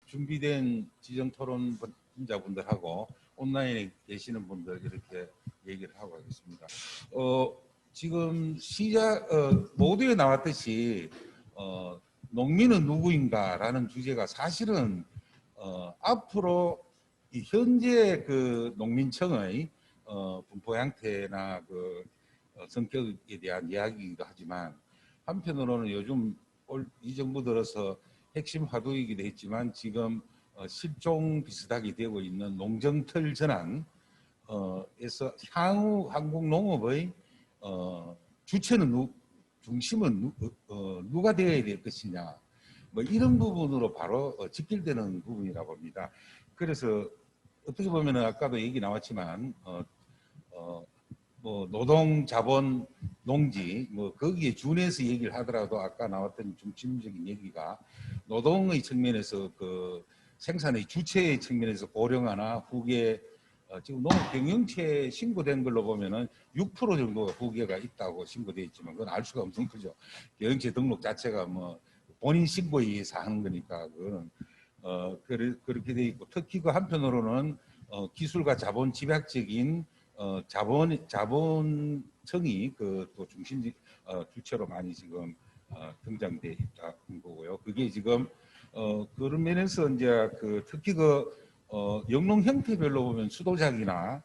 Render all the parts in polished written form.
준비된 지정 토론자분들하고 온라인에 계시는 분들 이렇게 얘기를 하고 하겠습니다. 지금 모두에 나왔듯이 농민은 누구인가라는 주제가 사실은 앞으로 이 현재 그 농민청의 분포 양태나 그 성격에 대한 이야기이기도 하지만 한편으로는 요즘 이 정부 들어서 핵심 화두이기도 했지만 지금 실종 비슷하게 되고 있는 농정틀 전환에서 향후 한국 농업의 주체는 중심은 누가 되어야 될 것이냐, 뭐 이런 부분으로 바로 직결되는 부분이라고 봅니다. 그래서 어떻게 보면 아까도 얘기 나왔지만 뭐 노동, 자본, 농지 뭐 거기에 준해서 얘기를 하더라도 아까 나왔던 중심적인 얘기가 노동의 측면에서 그 생산의 주체의 측면에서 고령화나 후계 지금 농업 경영체 신고된 걸로 보면은 6% 정도가 후계가 있다고 신고되어 있지만 그건 알 수가 엄청 크죠. 경영체 등록 자체가 뭐 본인 신고에 의해서 하는 거니까 그거는 그렇게 돼 있고 특히 그 한편으로는 기술과 자본 집약적인 자본청이 그 또 중심 주체로 많이 지금 등장돼 있다는 거고요. 그게 지금 그런 면에서 이제 그 특히 영농 형태별로 보면 수도작이나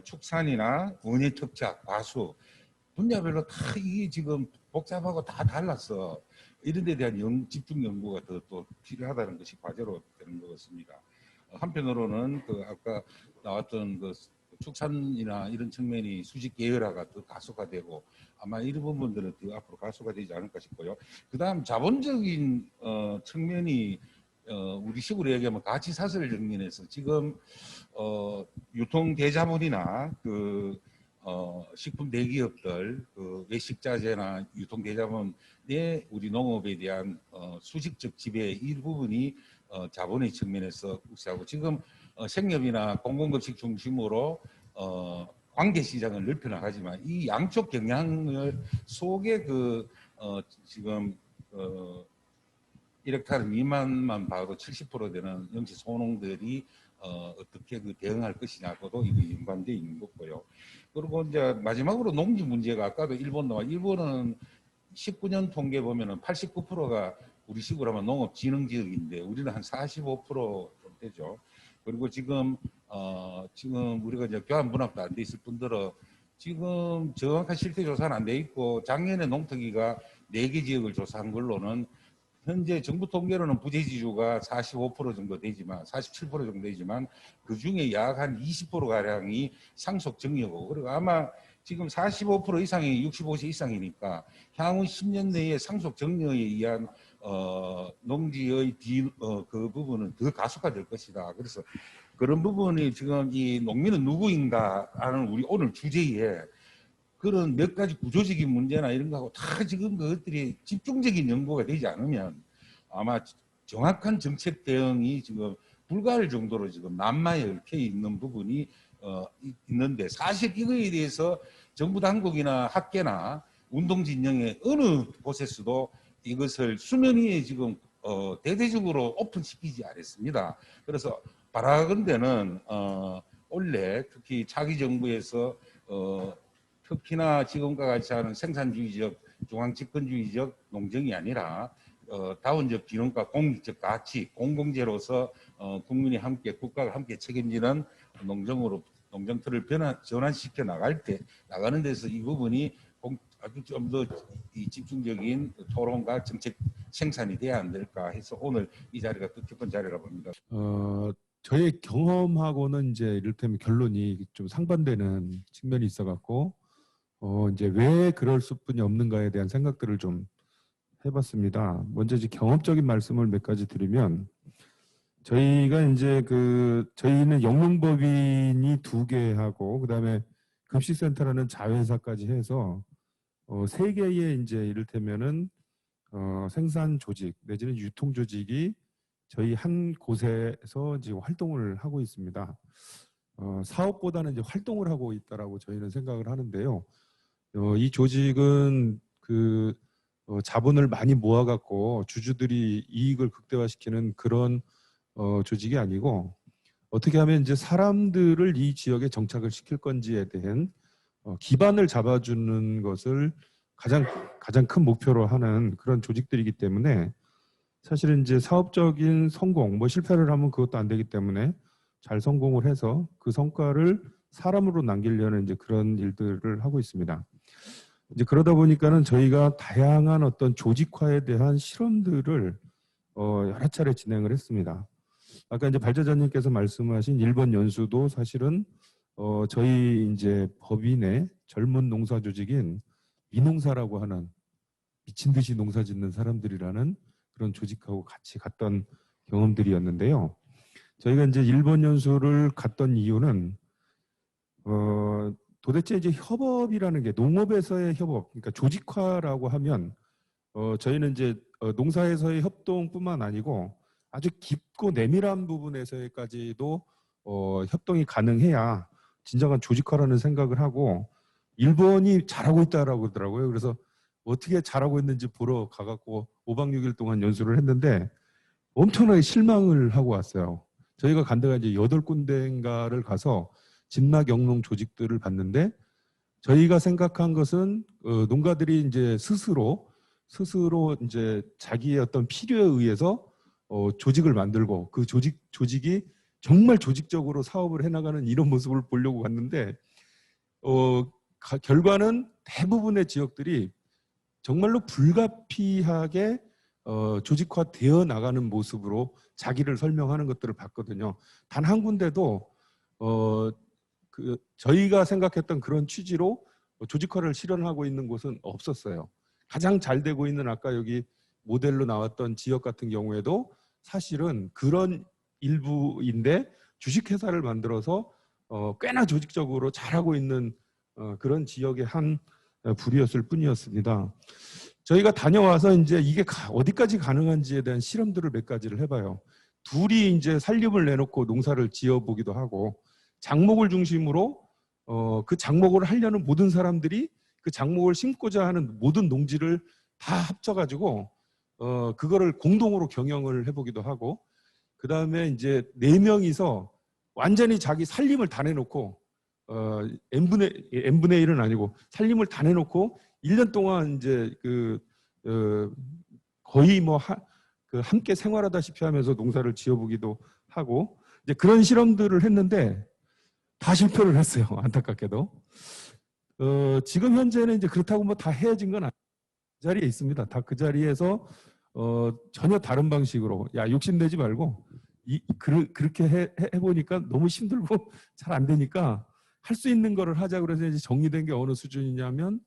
축산이나 원예 특작, 과수 분야별로 다 이게 지금 복잡하고 다 달랐어. 이런 데 대한 집중 연구가 또 필요하다는 것이 과제로 되는 것 같습니다. 한편으로는 그 아까 나왔던 그 축산이나 이런 측면이 수직 계열화가 더 가속화되고 아마 이런 부분들은 더 앞으로 가속화되지 않을까 싶고요. 그다음 자본적인 측면이 우리 식으로 얘기하면 가치 사슬 정면에서 지금 유통 대자본이나 그 식품 대기업들 그 외식자재나 유통 대자본의 우리 농업에 대한 수직적 지배 일부분이 자본의 측면에서 우세하고 지금 생협이나 공공급식 중심으로 관계 시장을 넓혀나가지만 이 양쪽 경향을 속에 지금 1헥타르 미만만 봐도 70% 되는 영지 소농들이 어떻게 그 대응할 것이냐고도 이거 연관되어 있는 거고요. 그리고 이제 마지막으로 농지 문제가 아까도 일본은 19년 통계 보면은 89%가 우리 식으로 하면 농업진흥 지역인데 우리는 한 45% 되죠. 그리고 지금 우리가 이제 교환 분합도 안 돼 있을 뿐더러 지금 정확한 실태 조사는 안 돼 있고 작년에 농특위가 4개 지역을 조사한 걸로는 현재 정부 통계로는 부재지주가 45% 정도 되지만 47% 정도 되지만 그 중에 약 한 20% 가량이 상속 정리고 그리고 아마 지금 45% 이상이 65세 이상이니까 향후 10년 내에 상속 정리에 의한 농지의 그 부분은 더 가속화될 것이다. 그래서 그런 부분이 지금 이 농민은 누구인가라는 우리 오늘 주제에 그런 몇 가지 구조적인 문제나 이런 거하고 다 지금 그것들이 집중적인 연구가 되지 않으면 아마 정확한 정책 대응이 지금 불가할 정도로 지금 난마에 얽혀 있는 부분이 있는데 사실 이거에 대해서 정부 당국이나 학계나 운동진영의 어느 곳에서도 이것을 수면 위에 지금 대대적으로 오픈시키지 않았습니다. 그래서 바라건대는 원래 특히 차기 정부에서 특히나 지금과 같이 하는 생산주의적 중앙집권주의적 농정이 아니라 다원적 균형과 공익적 가치 공공재로서 국민이 함께 국가가 함께 책임지는 농정틀을 전환시켜 나가는 데서 이 부분이 아주 좀 더 집중적인 토론과 정책 생산이 돼야 안 될까 해서 오늘 이 자리가 뜻깊은 자리라고 봅니다. 저의 경험하고는 이제 이를테면 결론이 좀 상반되는 측면이 있어갖고 이제 왜 그럴 수뿐이 없는가에 대한 생각들을 좀 해봤습니다. 먼저 이제 경험적인 말씀을 몇 가지 드리면 저희가 이제 저희는 영농법인이 2개 하고 그다음에 급식센터라는 자회사까지 해서 3개의 이제 이를테면은 생산 조직 내지는 유통 조직이 저희 한 곳에서 지금 활동을 하고 있습니다. 사업보다는 이제 활동을 하고 있다라고 저희는 생각을 하는데요. 이 조직은 자본을 많이 모아갖고 주주들이 이익을 극대화시키는 그런 조직이 아니고 어떻게 하면 이제 사람들을 이 지역에 정착을 시킬 건지에 대한 기반을 잡아주는 것을 가장 큰 목표로 하는 그런 조직들이기 때문에 사실은 이제 사업적인 성공, 뭐 실패를 하면 그것도 안 되기 때문에 잘 성공을 해서 그 성과를 사람으로 남기려는 이제 그런 일들을 하고 있습니다. 이제 그러다 보니까는 저희가 다양한 어떤 조직화에 대한 실험들을 여러 차례 진행을 했습니다. 아까 이제 발제자님께서 말씀하신 일본 연수도 사실은 저희 이제 법인의 젊은 농사 조직인 미농사라고 하는 미친 듯이 농사 짓는 사람들이라는 그런 조직하고 같이 갔던 경험들이었는데요. 저희가 이제 일본 연수를 갔던 이유는 도대체 이제 협업이라는 게 농업에서의 협업, 그러니까 조직화라고 하면 저희는 이제 농사에서의 협동뿐만 아니고 아주 깊고 내밀한 부분에서까지도 협동이 가능해야 진정한 조직화라는 생각을 하고 일본이 잘하고 있다라고 그러더라고요. 그래서 어떻게 잘하고 있는지 보러 가갖고 5박 6일 동안 연수를 했는데 엄청나게 실망을 하고 왔어요. 저희가 간 데가 이제 8군데인가를 가서 진막 영농 조직들을 봤는데 저희가 생각한 것은 농가들이 이제 스스로 이제 자기의 어떤 필요에 의해서 조직을 만들고 그 조직이 정말 조직적으로 사업을 해나가는 이런 모습을 보려고 갔는데 결과는 대부분의 지역들이 정말로 불가피하게 조직화되어 나가는 모습으로 자기를 설명하는 것들을 봤거든요. 단 한 군데도 저희가 생각했던 그런 취지로 조직화를 실현하고 있는 곳은 없었어요. 가장 잘 되고 있는 아까 여기 모델로 나왔던 지역 같은 경우에도 사실은 그런 일부인데 주식회사를 만들어서 꽤나 조직적으로 잘하고 있는 그런 지역의 한 부류였을 뿐이었습니다. 저희가 다녀와서 이제 이게 어디까지 가능한지에 대한 실험들을 몇 가지를 해봐요. 둘이 이제 살림을 내놓고 농사를 지어보기도 하고 장목을 중심으로 그 장목을 하려는 모든 사람들이 그 장목을 심고자 하는 모든 농지를 다 합쳐가지고 그거를 공동으로 경영을 해보기도 하고 그 다음에 이제 4명이서 완전히 자기 살림을 다 내놓고 n분의 1은 아니고 살림을 다 내놓고 1년 동안 이제 거의 뭐 함께 생활하다시피 하면서 농사를 지어보기도 하고 이제 그런 실험들을 했는데 다 실패를 했어요. 안타깝게도. 지금 현재는 이제 그렇다고 뭐 다 헤어진 건 아니에요. 그 자리에 있습니다. 다 그 자리에서 전혀 다른 방식으로 야 욕심내지 말고 그렇게 해보니까 너무 힘들고 잘 안 되니까 할 수 있는 거를 하자 그래서 이제 정리된 게 어느 수준이냐면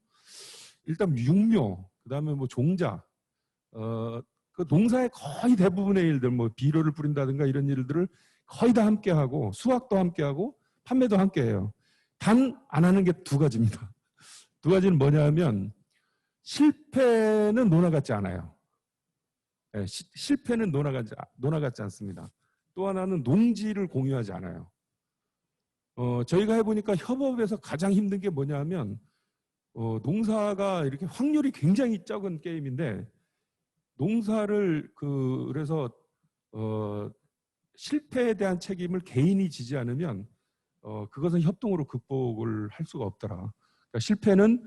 일단 육묘, 그다음에 뭐 종자, 그 농사의 거의 대부분의 일들, 뭐 비료를 뿌린다든가 이런 일들을 거의 다 함께 하고 수확도 함께 하고 판매도 함께 해요. 단 안 하는 게 2가지입니다. 2가지는 뭐냐면 실패는 논아 같지 않아요. 네, 실패는 논아 같지 않습니다. 또 하나는 농지를 공유하지 않아요. 저희가 해보니까 협업에서 가장 힘든 게 뭐냐면 농사가 이렇게 확률이 굉장히 적은 게임인데 농사를 그래서 실패에 대한 책임을 개인이 지지 않으면 그것은 협동으로 극복을 할 수가 없더라. 그러니까 실패는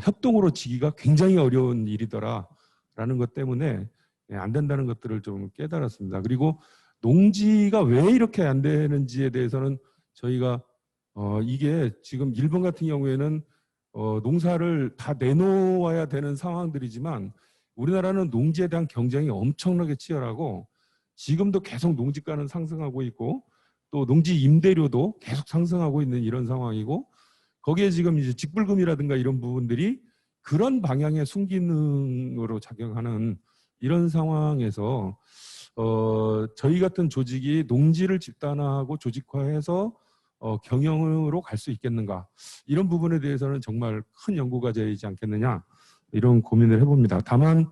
협동으로 지기가 굉장히 어려운 일이더라라는 것 때문에 안 된다는 것들을 좀 깨달았습니다. 그리고 농지가 왜 이렇게 안 되는지에 대해서는 저희가 이게 지금 일본 같은 경우에는 농사를 다 내놓아야 되는 상황들이지만 우리나라는 농지에 대한 경쟁이 엄청나게 치열하고 지금도 계속 농지가는 상승하고 있고 또 농지 임대료도 계속 상승하고 있는 이런 상황이고 거기에 지금 이제 직불금이라든가 이런 부분들이 그런 방향의 순기능으로 작용하는 이런 상황에서 저희 같은 조직이 농지를 집단화하고 조직화해서 경영으로 갈 수 있겠는가 이런 부분에 대해서는 정말 큰 연구가 되지 않겠느냐 이런 고민을 해봅니다. 다만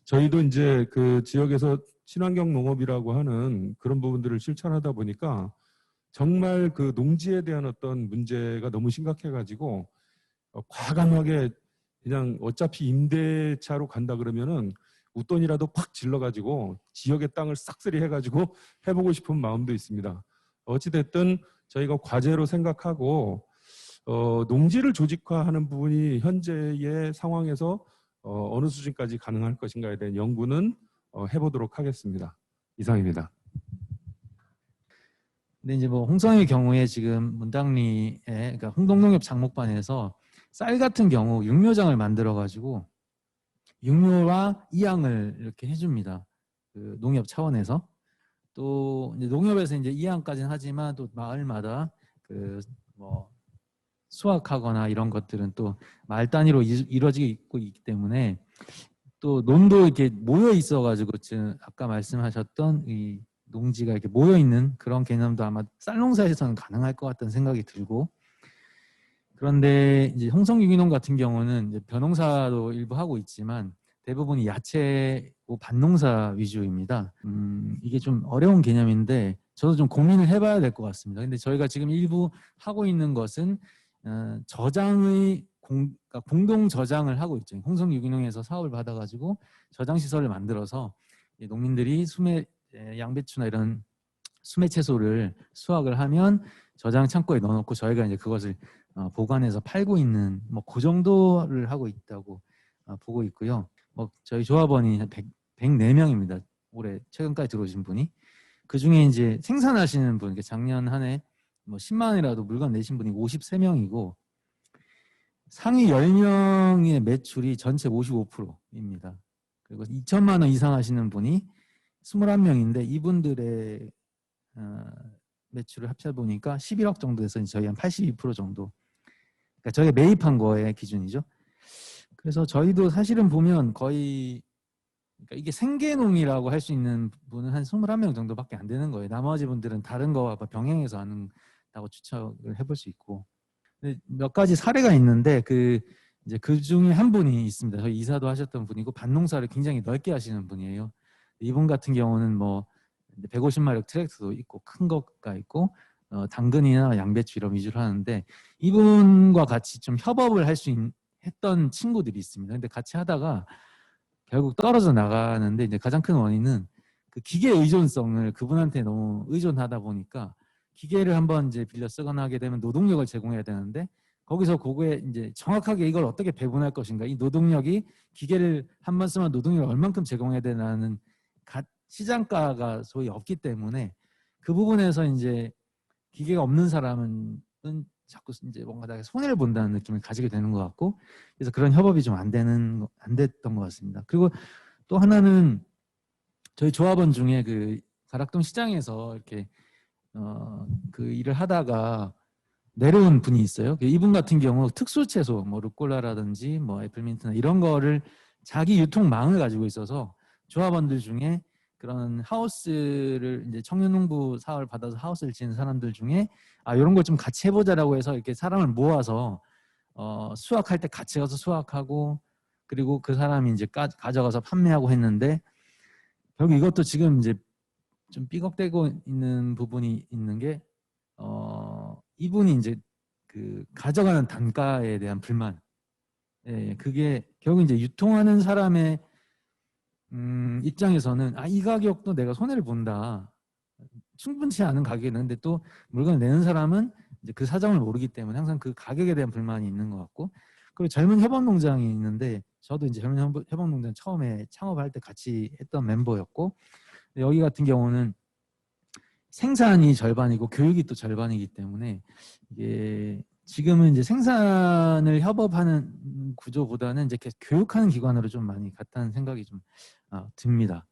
저희도 이제 그 지역에서 친환경 농업이라고 하는 그런 부분들을 실천하다 보니까 정말 그 농지에 대한 어떤 문제가 너무 심각해가지고 과감하게 그냥 어차피 임대차로 간다 그러면은 웃돈이라도 팍 질러가지고 지역의 땅을 싹쓸이 해가지고 해보고 싶은 마음도 있습니다. 어찌됐든 저희가 과제로 생각하고 농지를 조직화하는 부분이 현재의 상황에서 어느 수준까지 가능할 것인가에 대한 연구는 해보도록 하겠습니다. 이상입니다. 근데 이제 뭐 홍성의 경우에 지금 문당리에 그러니까 홍동농협 장목반에서 쌀 같은 경우 육묘장을 만들어 가지고 육묘와 이양을 이렇게 해줍니다. 그 농협 차원에서. 또 이제 농협에서 이제 이양까지는 하지만 또 마을마다 그 뭐 수확하거나 이런 것들은 또 마을 단위로 이루어지고 있기 때문에 또 논도 이렇게 모여 있어 가지고 지금 아까 말씀하셨던 이 농지가 이렇게 모여 있는 그런 개념도 아마 쌀농사에서는 가능할 것 같다는 생각이 들고, 그런데 이제 홍성유기농 같은 경우는 이제 벼농사도 일부 하고 있지만 대부분이 야채고 밭농사 위주입니다. 이게 좀 어려운 개념인데 저도 좀 고민을 해봐야 될 것 같습니다. 근데 저희가 지금 일부 하고 있는 것은 저장의 그러니까 공동 저장을 하고 있죠. 홍성유기농에서 사업을 받아가지고 저장 시설을 만들어서 농민들이 양배추나 이런 수매 채소를 수확을 하면 저장 창고에 넣어놓고 저희가 이제 그것을 보관해서 팔고 있는 뭐 그 정도를 하고 있다고 보고 있고요. 뭐 저희 조합원이 한 104명입니다. 올해 최근까지 들어오신 분이. 그 중에 이제 생산하시는 분, 작년 한 해 뭐 10만 원이라도 물건 내신 분이 53명이고 상위 10명의 매출이 전체 55%입니다. 그리고 2천만 원 이상 하시는 분이 21명인데 이분들의 매출을 합쳐보니까 11억 정도 돼서 저희 한 82% 정도. 그러니까 저희가 매입한 거의 기준이죠. 그래서 저희도 사실은 보면 거의 그러니까 이게 생계농이라고 할 수 있는 분은 한 21명 정도밖에 안 되는 거예요. 나머지 분들은 다른 거와 병행해서 한다고 추측을 해볼 수 있고. 근데 몇 가지 사례가 있는데 이제 그 중에 한 분이 있습니다. 저희 이사도 하셨던 분이고 밭농사를 굉장히 넓게 하시는 분이에요. 이분 같은 경우는 뭐 150마력 트랙터도 있고 큰 거가 있고 당근이나 양배추 이런 위주로 하는데 이분과 같이 좀 협업을 할 수 했던 친구들이 있습니다. 근데 같이 하다가 결국 떨어져 나가는데 이제 가장 큰 원인은 그 기계 의존성을 그분한테 너무 의존하다 보니까 기계를 한번 이제 빌려 쓰거나 하게 되면 노동력을 제공해야 되는데 거기서 그거에 이제 정확하게 이걸 어떻게 배분할 것인가, 이 노동력이 기계를 한번 쓰면 노동력을 얼만큼 제공해야 되나는 시장가가 소위 없기 때문에 그 부분에서 이제 기계가 없는 사람은 자꾸 이제 뭔가 손해를 본다는 느낌을 가지게 되는 것 같고, 그래서 그런 협업이 좀 안 됐던 것 같습니다. 그리고 또 하나는 저희 조합원 중에 그 가락동 시장에서 이렇게 그 일을 하다가 내려온 분이 있어요. 이분 같은 경우 특수 채소, 뭐 루꼴라라든지 뭐 애플민트나 이런 거를 자기 유통망을 가지고 있어서 조합원들 중에 그런 하우스를 이제 청년농부 사업을 받아서 하우스를 지은 사람들 중에 이런 걸 좀 같이 해보자라고 해서 이렇게 사람을 모아서 수확할 때 같이 가서 수확하고 그리고 그 사람이 이제 가져가서 판매하고 했는데 결국 이것도 지금 이제 좀 삐걱대고 있는 부분이 있는 게 이분이 이제 그 가져가는 단가에 대한 불만, 그게 결국 이제 유통하는 사람의 입장에서는 이 가격도 내가 손해를 본다, 충분치 않은 가격이 있는데 또 물건을 내는 사람은 이제 그 사정을 모르기 때문에 항상 그 가격에 대한 불만이 있는 것 같고, 그리고 젊은 협업농장이 있는데 저도 이제 젊은 협업농장 처음에 창업할 때 같이 했던 mem버였고, 여기 같은 경우는 생산이 절반이고 교육이 또 절반이기 때문에 이게 지금은 이제 생산을 협업하는 구조보다는 이제 교육하는 기관으로 좀 많이 갔다는 생각이 좀 듭니다.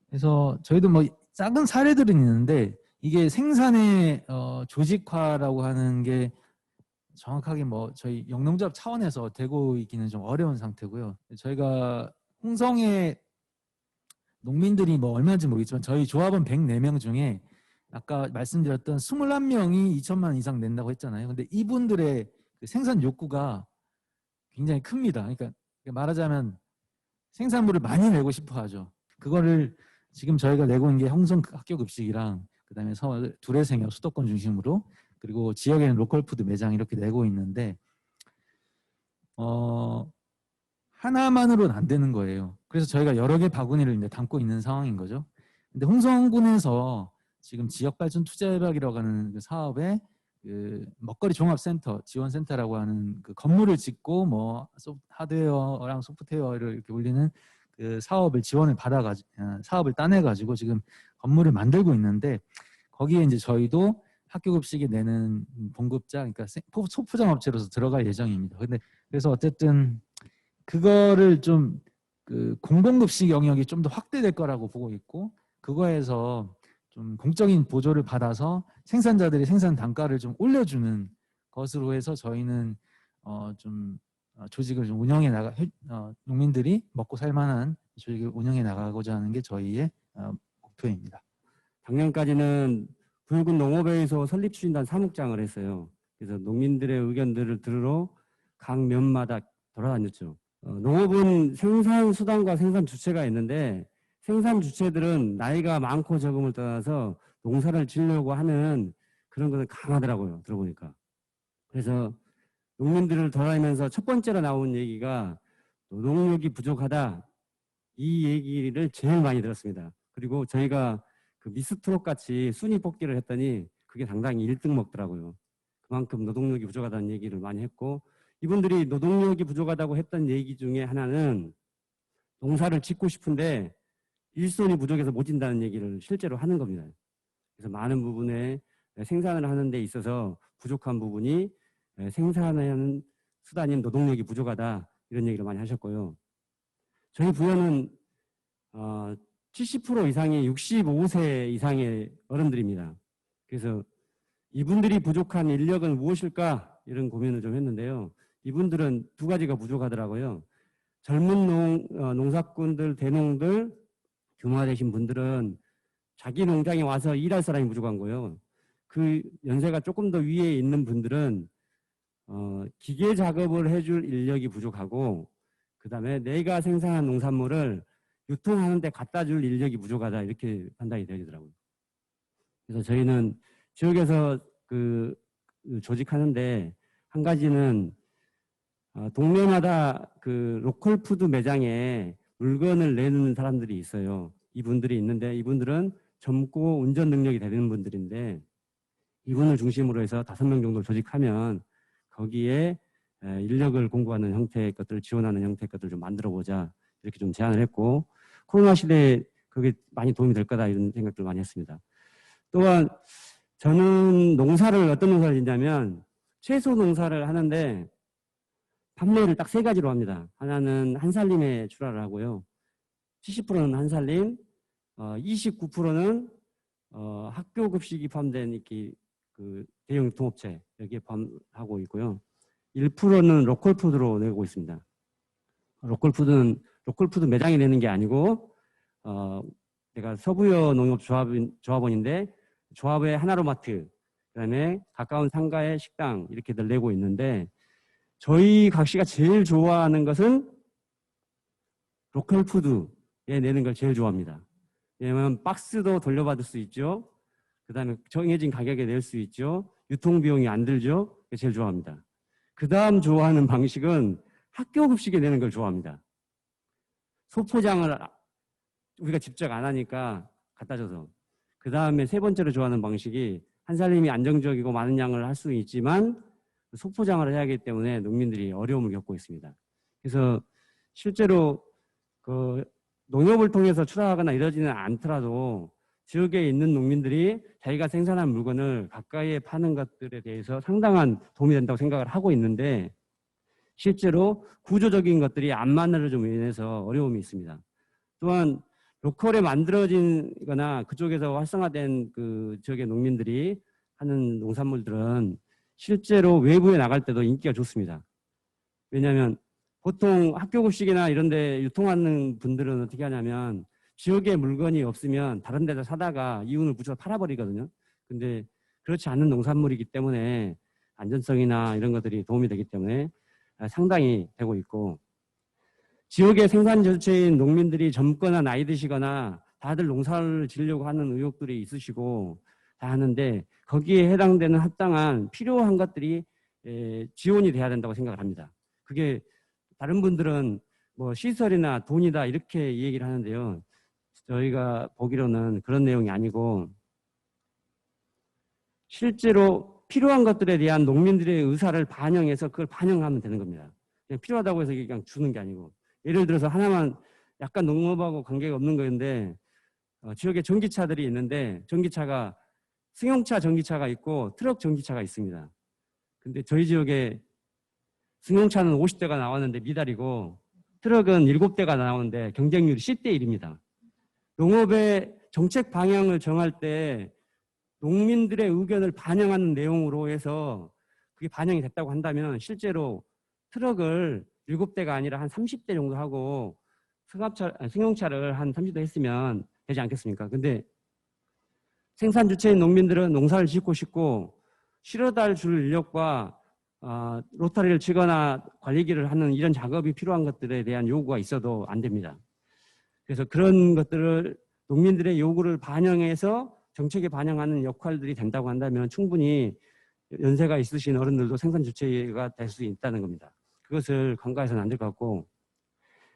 그래서 저희도 뭐 작은 사례들은 있는데 이게 생산의 조직화라고 하는 게 정확하게 뭐 저희 영농조합 차원에서 되고 있기는 좀 어려운 상태고요. 저희가 홍성의 농민들이 뭐 얼마인지 모르겠지만 저희 조합원 104명 중에 아까 말씀드렸던 21명이 2천만 원 이상 낸다고 했잖아요. 근데 이분들의 그 생산 욕구가 굉장히 큽니다. 그러니까 말하자면 생산물을 많이 내고 싶어 하죠. 그거를 지금 저희가 내고 있는 게 홍성 학교급식이랑 그다음에 두레생협 수도권 중심으로 그리고 지역에는 로컬푸드 매장 이렇게 내고 있는데 하나만으로는 안 되는 거예요. 그래서 저희가 여러 개 바구니를 이제 담고 있는 상황인 거죠. 근데 홍성군에서 지금 지역발전투자협약이라고 하는 그 사업에 그 먹거리 종합센터 지원센터라고 하는 그 건물을 짓고 뭐 하드웨어랑 소프트웨어를 이렇게 올리는 그 사업을 지원을 받아가지고 사업을 따내가지고 지금 건물을 만들고 있는데 거기에 이제 저희도 학교급식이 내는 봉급자 그러니까 소포장업체로서 들어갈 예정입니다. 근데 그래서 어쨌든 그거를 좀 그 공공급식 영역이 좀 더 확대될 거라고 보고 있고 그거에서 좀 공적인 보조를 받아서 생산자들이 생산 단가를 좀 올려주는 것으로 해서 저희는 좀 조직을 좀 운영해 나가 농민들이 먹고 살만한 조직을 운영해 나가고자 하는 게 저희의 목표입니다. 작년까지는 부여군 농업회의소 설립 추진단 사무장을 했어요. 그래서 농민들의 의견들을 들으러 각 면마다 돌아다녔죠. 농업은 생산 수단과 생산 주체가 있는데 생산 주체들은 나이가 많고 적음을 떠나서 농사를 지으려고 하는 그런 것은 강하더라고요. 들어보니까. 그래서 농민들을 돌아다니면서 첫 번째로 나온 얘기가 노동력이 부족하다. 이 얘기를 제일 많이 들었습니다. 그리고 저희가 그 미스트롯 같이 순위 뽑기를 했더니 그게 상당히 1등 먹더라고요. 그만큼 노동력이 부족하다는 얘기를 많이 했고 이분들이 노동력이 부족하다고 했던 얘기 중에 하나는 농사를 짓고 싶은데 일손이 부족해서 못 짓는다는 얘기를 실제로 하는 겁니다. 그래서 많은 부분에 생산을 하는 데 있어서 부족한 부분이 생산하는 수단인 노동력이 부족하다 이런 얘기를 많이 하셨고요. 저희 부여는 70% 이상이 65세 이상의 어른들입니다. 그래서 이분들이 부족한 인력은 무엇일까 이런 고민을 좀 했는데요. 이분들은 두 가지가 부족하더라고요. 젊은 농사꾼들, 대농들, 규모화되신 분들은 자기 농장에 와서 일할 사람이 부족한 거예요. 그 연세가 조금 더 위에 있는 분들은 기계 작업을 해줄 인력이 부족하고 그 다음에 내가 생산한 농산물을 유통하는 데 갖다 줄 인력이 부족하다 이렇게 판단이 되더라고요. 그래서 저희는 지역에서 그 조직하는데 한 가지는 동네마다 그 로컬 푸드 매장에 물건을 내는 사람들이 있어요. 이분들이 있는데 이분들은 젊고 운전 능력이 되는 분들인데 이분을 중심으로 해서 5명 정도 조직하면 거기에 인력을 공부하는 형태의 것들을 지원하는 형태의 것들을 좀 만들어 보자 이렇게 좀 제안을 했고 코로나 시대에 그게 많이 도움이 될 거다 이런 생각들을 많이 했습니다. 또한 저는 농사를 어떤 농사를 짓냐면 채소 농사를 하는데 판매를 딱 3가지로 합니다. 하나는 한살림에 출하를 하고요. 70%는 한살림, 29%는 학교 급식이 포함된 이렇게 그 대형 유통업체 여기에 포함하고 있고요. 1%는 로컬푸드로 내고 있습니다. 로컬푸드는 로컬푸드 매장에 내는 게 아니고 내가 서부여 농협조합원인데 조합의 하나로마트 그다음에 가까운 상가의 식당 이렇게들 내고 있는데 저희 각시가 제일 좋아하는 것은 로컬푸드에 내는 걸 제일 좋아합니다. 왜냐하면 박스도 돌려받을 수 있죠. 그 다음에 정해진 가격에 낼 수 있죠. 유통비용이 안 들죠. 제일 좋아합니다. 그 다음 좋아하는 방식은 학교 급식에 내는 걸 좋아합니다. 소포장을 우리가 직접 안 하니까 갖다 줘서. 그 다음에 3번째로 좋아하는 방식이 한살림이 안정적이고 많은 양을 할 수 있지만 소포장을 해야 하기 때문에 농민들이 어려움을 겪고 있습니다. 그래서 실제로 그 농협을 통해서 출하하거나 이러지는 않더라도 지역에 있는 농민들이 자기가 생산한 물건을 가까이에 파는 것들에 대해서 상당한 도움이 된다고 생각을 하고 있는데 실제로 구조적인 것들이 안 맞는 좀 인해서 어려움이 있습니다. 또한 로컬에 만들어진 거나 그쪽에서 활성화된 그 지역의 농민들이 하는 농산물들은 실제로 외부에 나갈 때도 인기가 좋습니다. 왜냐하면 보통 학교 급식이나 이런 데 유통하는 분들은 어떻게 하냐면 지역에 물건이 없으면 다른 데서 사다가 이윤을 붙여서 팔아버리거든요. 근데 그렇지 않은 농산물이기 때문에 안전성이나 이런 것들이 도움이 되기 때문에 상당히 되고 있고 지역의 생산 주체인 농민들이 젊거나 나이 드시거나 다들 농사를 지으려고 하는 의욕들이 있으시고 다 하는데 거기에 해당되는 합당한 필요한 것들이 지원이 돼야 된다고 생각을 합니다. 그게 다른 분들은 뭐 시설이나 돈이다 이렇게 얘기를 하는데요. 저희가 보기로는 그런 내용이 아니고 실제로 필요한 것들에 대한 농민들의 의사를 반영해서 그걸 반영하면 되는 겁니다. 그냥 필요하다고 해서 그냥 주는 게 아니고, 예를 들어서 하나만 약간 농업하고 관계가 없는 건데 지역에 전기차들이 있는데 전기차가 승용차 전기차가 있고 트럭 전기차가 있습니다. 근데 저희 지역에 승용차는 50대가 나왔는데 미달이고 트럭은 7대가 나오는데 경쟁률이 10대 1입니다. 농업의 정책 방향을 정할 때 농민들의 의견을 반영하는 내용으로 해서 그게 반영이 됐다고 한다면 실제로 트럭을 7대가 아니라 한 30대 정도 하고 승용차를 한 30대 했으면 되지 않겠습니까? 근데 생산 주체인 농민들은 농사를 짓고 싶고 실어다 줄 인력과 로타리를 치거나 관리기를 하는 이런 작업이 필요한 것들에 대한 요구가 있어도 안 됩니다. 그래서 그런 것들을 농민들의 요구를 반영해서 정책에 반영하는 역할들이 된다고 한다면 충분히 연세가 있으신 어른들도 생산 주체가 될 수 있다는 겁니다. 그것을 간과해서는 안 될 것 같고,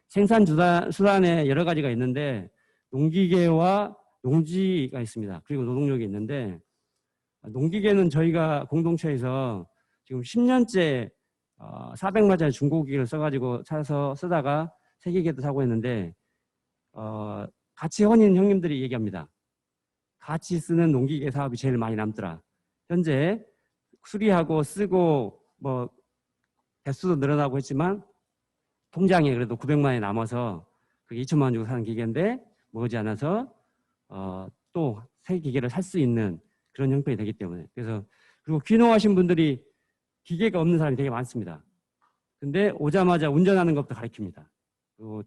생산 수단에 여러 가지가 있는데 농기계와 농지가 있습니다. 그리고 노동력이 있는데 농기계는 저희가 공동체에서 지금 10년째 400마짜리 중고기를 써가지고 사서 쓰다가 세기계도 사고 했는데 같이 혼인 형님들이 얘기합니다. 같이 쓰는 농기계 사업이 제일 많이 남더라. 현재 수리하고 쓰고 뭐 대수도 늘어나고 했지만 통장에 그래도 900만 원이 남아서 그게 2천만 원 주고 사는 기계인데 머지않아서 또 새 기계를 살 수 있는 그런 형편이 되기 때문에. 그래서 그리고 귀농하신 분들이 기계가 없는 사람이 되게 많습니다. 근데 오자마자 운전하는 것도 가르칩니다. 그리고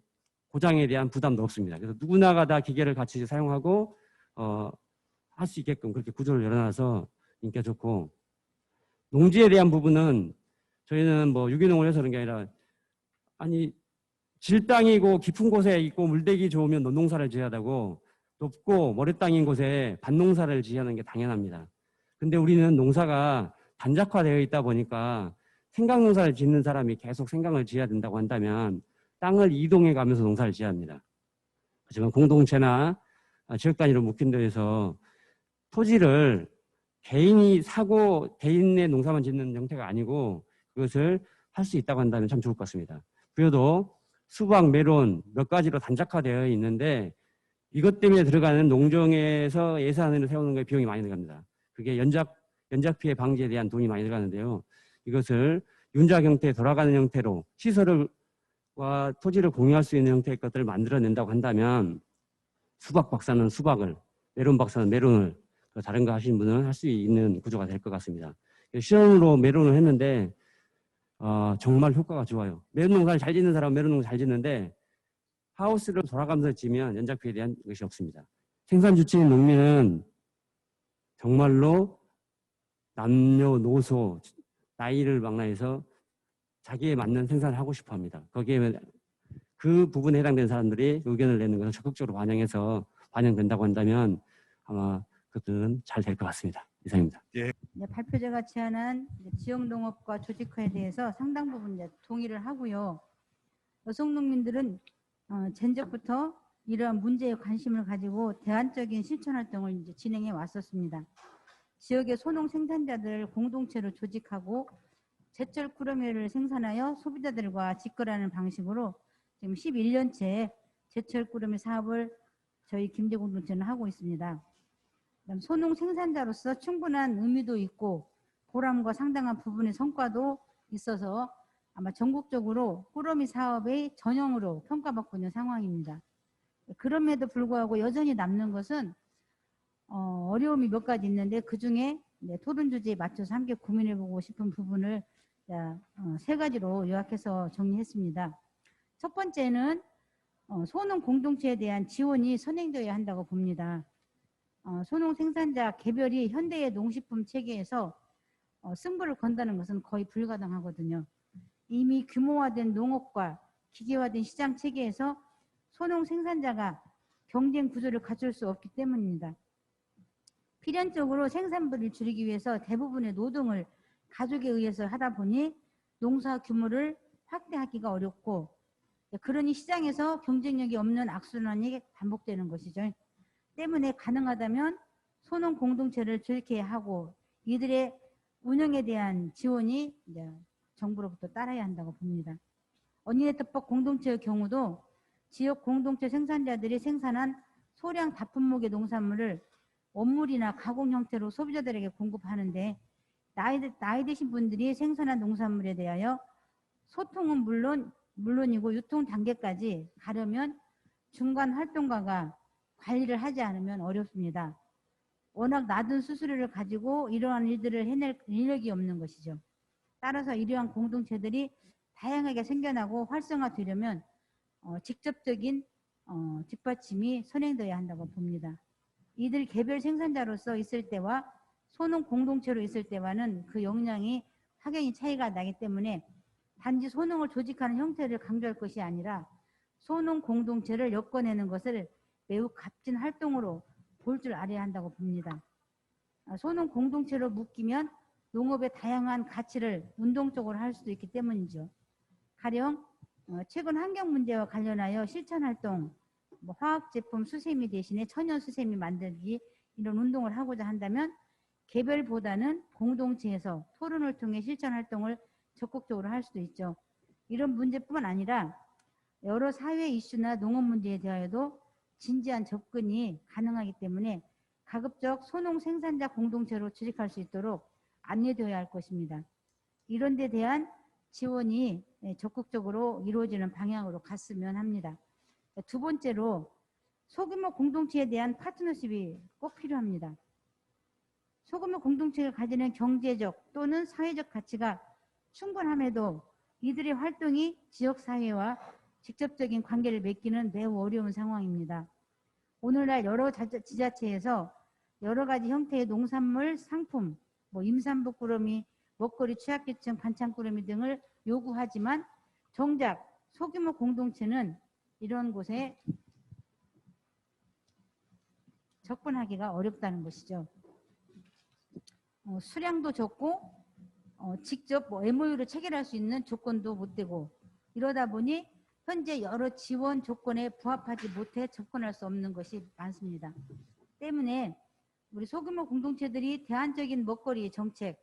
고장에 대한 부담도 없습니다. 그래서 누구나가 다 기계를 같이 사용하고 할 수 있게끔 그렇게 구조를 열어놔서 인기가 좋고, 농지에 대한 부분은 저희는 뭐 유기농을 해서 그런 게 아니라 아니 질땅이고 깊은 곳에 있고 물대기 좋으면 논농사를 지어야 되고 높고 모래땅인 곳에 밭농사를 지어야 하는 게 당연합니다. 근데 우리는 농사가 단작화되어 있다 보니까 생강농사를 짓는 사람이 계속 생강을 지어야 된다고 한다면 땅을 이동해 가면서 농사를 지어야 합니다. 하지만 공동체나 지역 단위로 묶인 데에서 토지를 개인이 사고 개인의 농사만 짓는 형태가 아니고 그것을 할 수 있다고 한다면 참 좋을 것 같습니다. 부여도 수박, 메론 몇 가지로 단작화되어 있는데 이것 때문에 들어가는 농정에서 예산을 세우는 거에 비용이 많이 들어갑니다. 그게 연작 피해 방지에 대한 돈이 많이 들어가는데요. 이것을 윤작 형태, 돌아가는 형태로 시설과 토지를 공유할 수 있는 형태의 것들을 만들어낸다고 한다면 수박 박사는 수박을, 메론 박사는 메론을, 다른 거 하시는 분은 할 수 있는 구조가 될 것 같습니다. 실험으로 메론을 했는데 정말 효과가 좋아요. 메론 농사를 잘 짓는 사람은 메론 농사 잘 짓는데 하우스를 돌아가면서 지면 연작 피해에 대한 것이 없습니다. 생산 주체인 농민은 정말로 남녀노소 나이를 망라해서 자기에 맞는 생산을 하고 싶어 합니다. 거기에 그 부분에 해당되는 사람들이 의견을 내는 것을 적극적으로 반영된다고 한다면 아마 그것들은 잘 될 것 같습니다. 이상입니다. 네, 발표자가 제안한 지역농업과 조직화에 대해서 상당 부분 동의를 하고요. 여성농민들은 전적부터 이러한 문제에 관심을 가지고 대안적인 실천 활동을 진행해 왔었습니다. 지역의 소농 생산자들 공동체로 조직하고 제철 꾸러미를 생산하여 소비자들과 직거래하는 방식으로 지금 11년째 제철 꾸러미 사업을 저희 김제 공동체는 하고 있습니다. 소농 생산자로서 충분한 의미도 있고 보람과 상당한 부분의 성과도 있어서 아마 전국적으로 꾸러미 사업의 전형으로 평가받고 있는 상황입니다. 그럼에도 불구하고 여전히 남는 것은 어려움이 몇 가지 있는데 그중에 토론 주제에 맞춰서 함께 고민해보고 싶은 부분을 3가지로 요약해서 정리했습니다. 첫 번째는 소농 공동체에 대한 지원이 선행되어야 한다고 봅니다. 소농 생산자 개별이 현대의 농식품 체계에서 승부를 건다는 것은 거의 불가능하거든요. 이미 규모화된 농업과 기계화된 시장 체계에서 소농 생산자가 경쟁 구조를 갖출 수 없기 때문입니다. 필연적으로 생산비를 줄이기 위해서 대부분의 노동을 가족에 의해서 하다 보니 농사 규모를 확대하기가 어렵고 그러니 시장에서 경쟁력이 없는 악순환이 반복되는 것이죠. 때문에 가능하다면 소농 공동체를 조직해야 하고 이들의 운영에 대한 지원이 이제 정부로부터 따라야 한다고 봅니다. 언니네트법 공동체의 경우도 지역 공동체 생산자들이 생산한 소량 다품목의 농산물을 원물이나 가공 형태로 소비자들에게 공급하는데 나이 드신 분들이 생산한 농산물에 대하여 소통은 물론이고 유통 단계까지 가려면 중간 활동가가 관리를 하지 않으면 어렵습니다. 워낙 낮은 수수료를 가지고 이러한 일들을 해낼 인력이 없는 것이죠. 따라서 이러한 공동체들이 다양하게 생겨나고 활성화되려면 직접적인 뒷받침이 선행되어야 한다고 봅니다. 이들 개별 생산자로서 있을 때와 소농 공동체로 있을 때와는 그 역량이 확연히 차이가 나기 때문에 단지 소농을 조직하는 형태를 강조할 것이 아니라 소농 공동체를 엮어내는 것을 매우 값진 활동으로 볼 줄 알아야 한다고 봅니다. 소농 공동체로 묶이면 농업의 다양한 가치를 운동적으로 할 수도 있기 때문이죠. 가령 최근 환경 문제와 관련하여 실천활동, 화학제품 수세미 대신에 천연 수세미 만들기 이런 운동을 하고자 한다면 개별보다는 공동체에서 토론을 통해 실천활동을 적극적으로 할 수도 있죠. 이런 문제뿐만 아니라 여러 사회 이슈나 농업 문제에 대하여도 진지한 접근이 가능하기 때문에 가급적 소농 생산자 공동체로 조직할 수 있도록 안내되어야 할 것입니다. 이런 데 대한 지원이 적극적으로 이루어지는 방향으로 갔으면 합니다. 두 번째로 소규모 공동체에 대한 파트너십이 꼭 필요합니다. 소규모 공동체가 가지는 경제적 또는 사회적 가치가 충분함에도 이들의 활동이 지역사회와 직접적인 관계를 맺기는 매우 어려운 상황입니다. 오늘날 여러 지자체에서 여러 가지 형태의 농산물 상품, 임산부 꾸러미, 먹거리 취약계층 반찬 꾸러미 등을 요구하지만 정작 소규모 공동체는 이런 곳에 접근하기가 어렵다는 것이죠. 수량도 적고 직접 MOU를 체결할 수 있는 조건도 못 되고 이러다 보니 현재 여러 지원 조건에 부합하지 못해 접근할 수 없는 것이 많습니다. 때문에 우리 소규모 공동체들이 대안적인 먹거리 정책,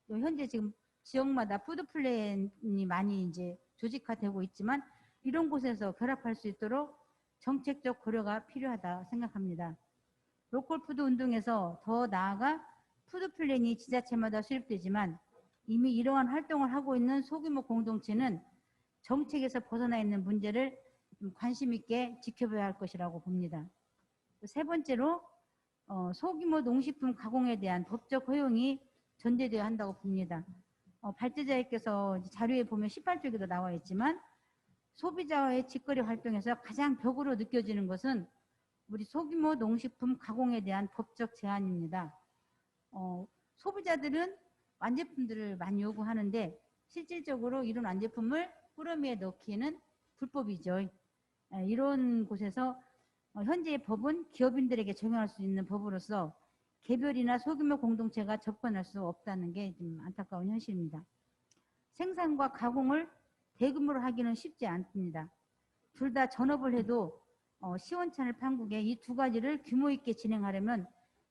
현재 지금 지역마다 푸드 플랜이 많이 이제 조직화되고 있지만 이런 곳에서 결합할 수 있도록 정책적 고려가 필요하다 생각합니다. 로컬 푸드 운동에서 더 나아가 푸드 플랜이 지자체마다 수립되지만 이미 이러한 활동을 하고 있는 소규모 공동체는 정책에서 벗어나 있는 문제를 관심 있게 지켜봐야 할 것이라고 봅니다. 세 번째로 소규모 농식품 가공에 대한 법적 허용이 전제되어야 한다고 봅니다. 발제자께서 자료에 보면 18쪽에도 나와 있지만 소비자와의 직거래 활동에서 가장 벽으로 느껴지는 것은 우리 소규모 농식품 가공에 대한 법적 제한입니다. 소비자들은 완제품들을 많이 요구하는데 실질적으로 이런 완제품을 꾸러미에 넣기에는 불법이죠. 이런 곳에서 현재의 법은 기업인들에게 적용할 수 있는 법으로서 개별이나 소규모 공동체가 접근할 수 없다는 게 좀 안타까운 현실입니다. 생산과 가공을 대규모로 하기는 쉽지 않습니다. 둘 다 전업을 해도 시원찮을 판국에 이 두 가지를 규모 있게 진행하려면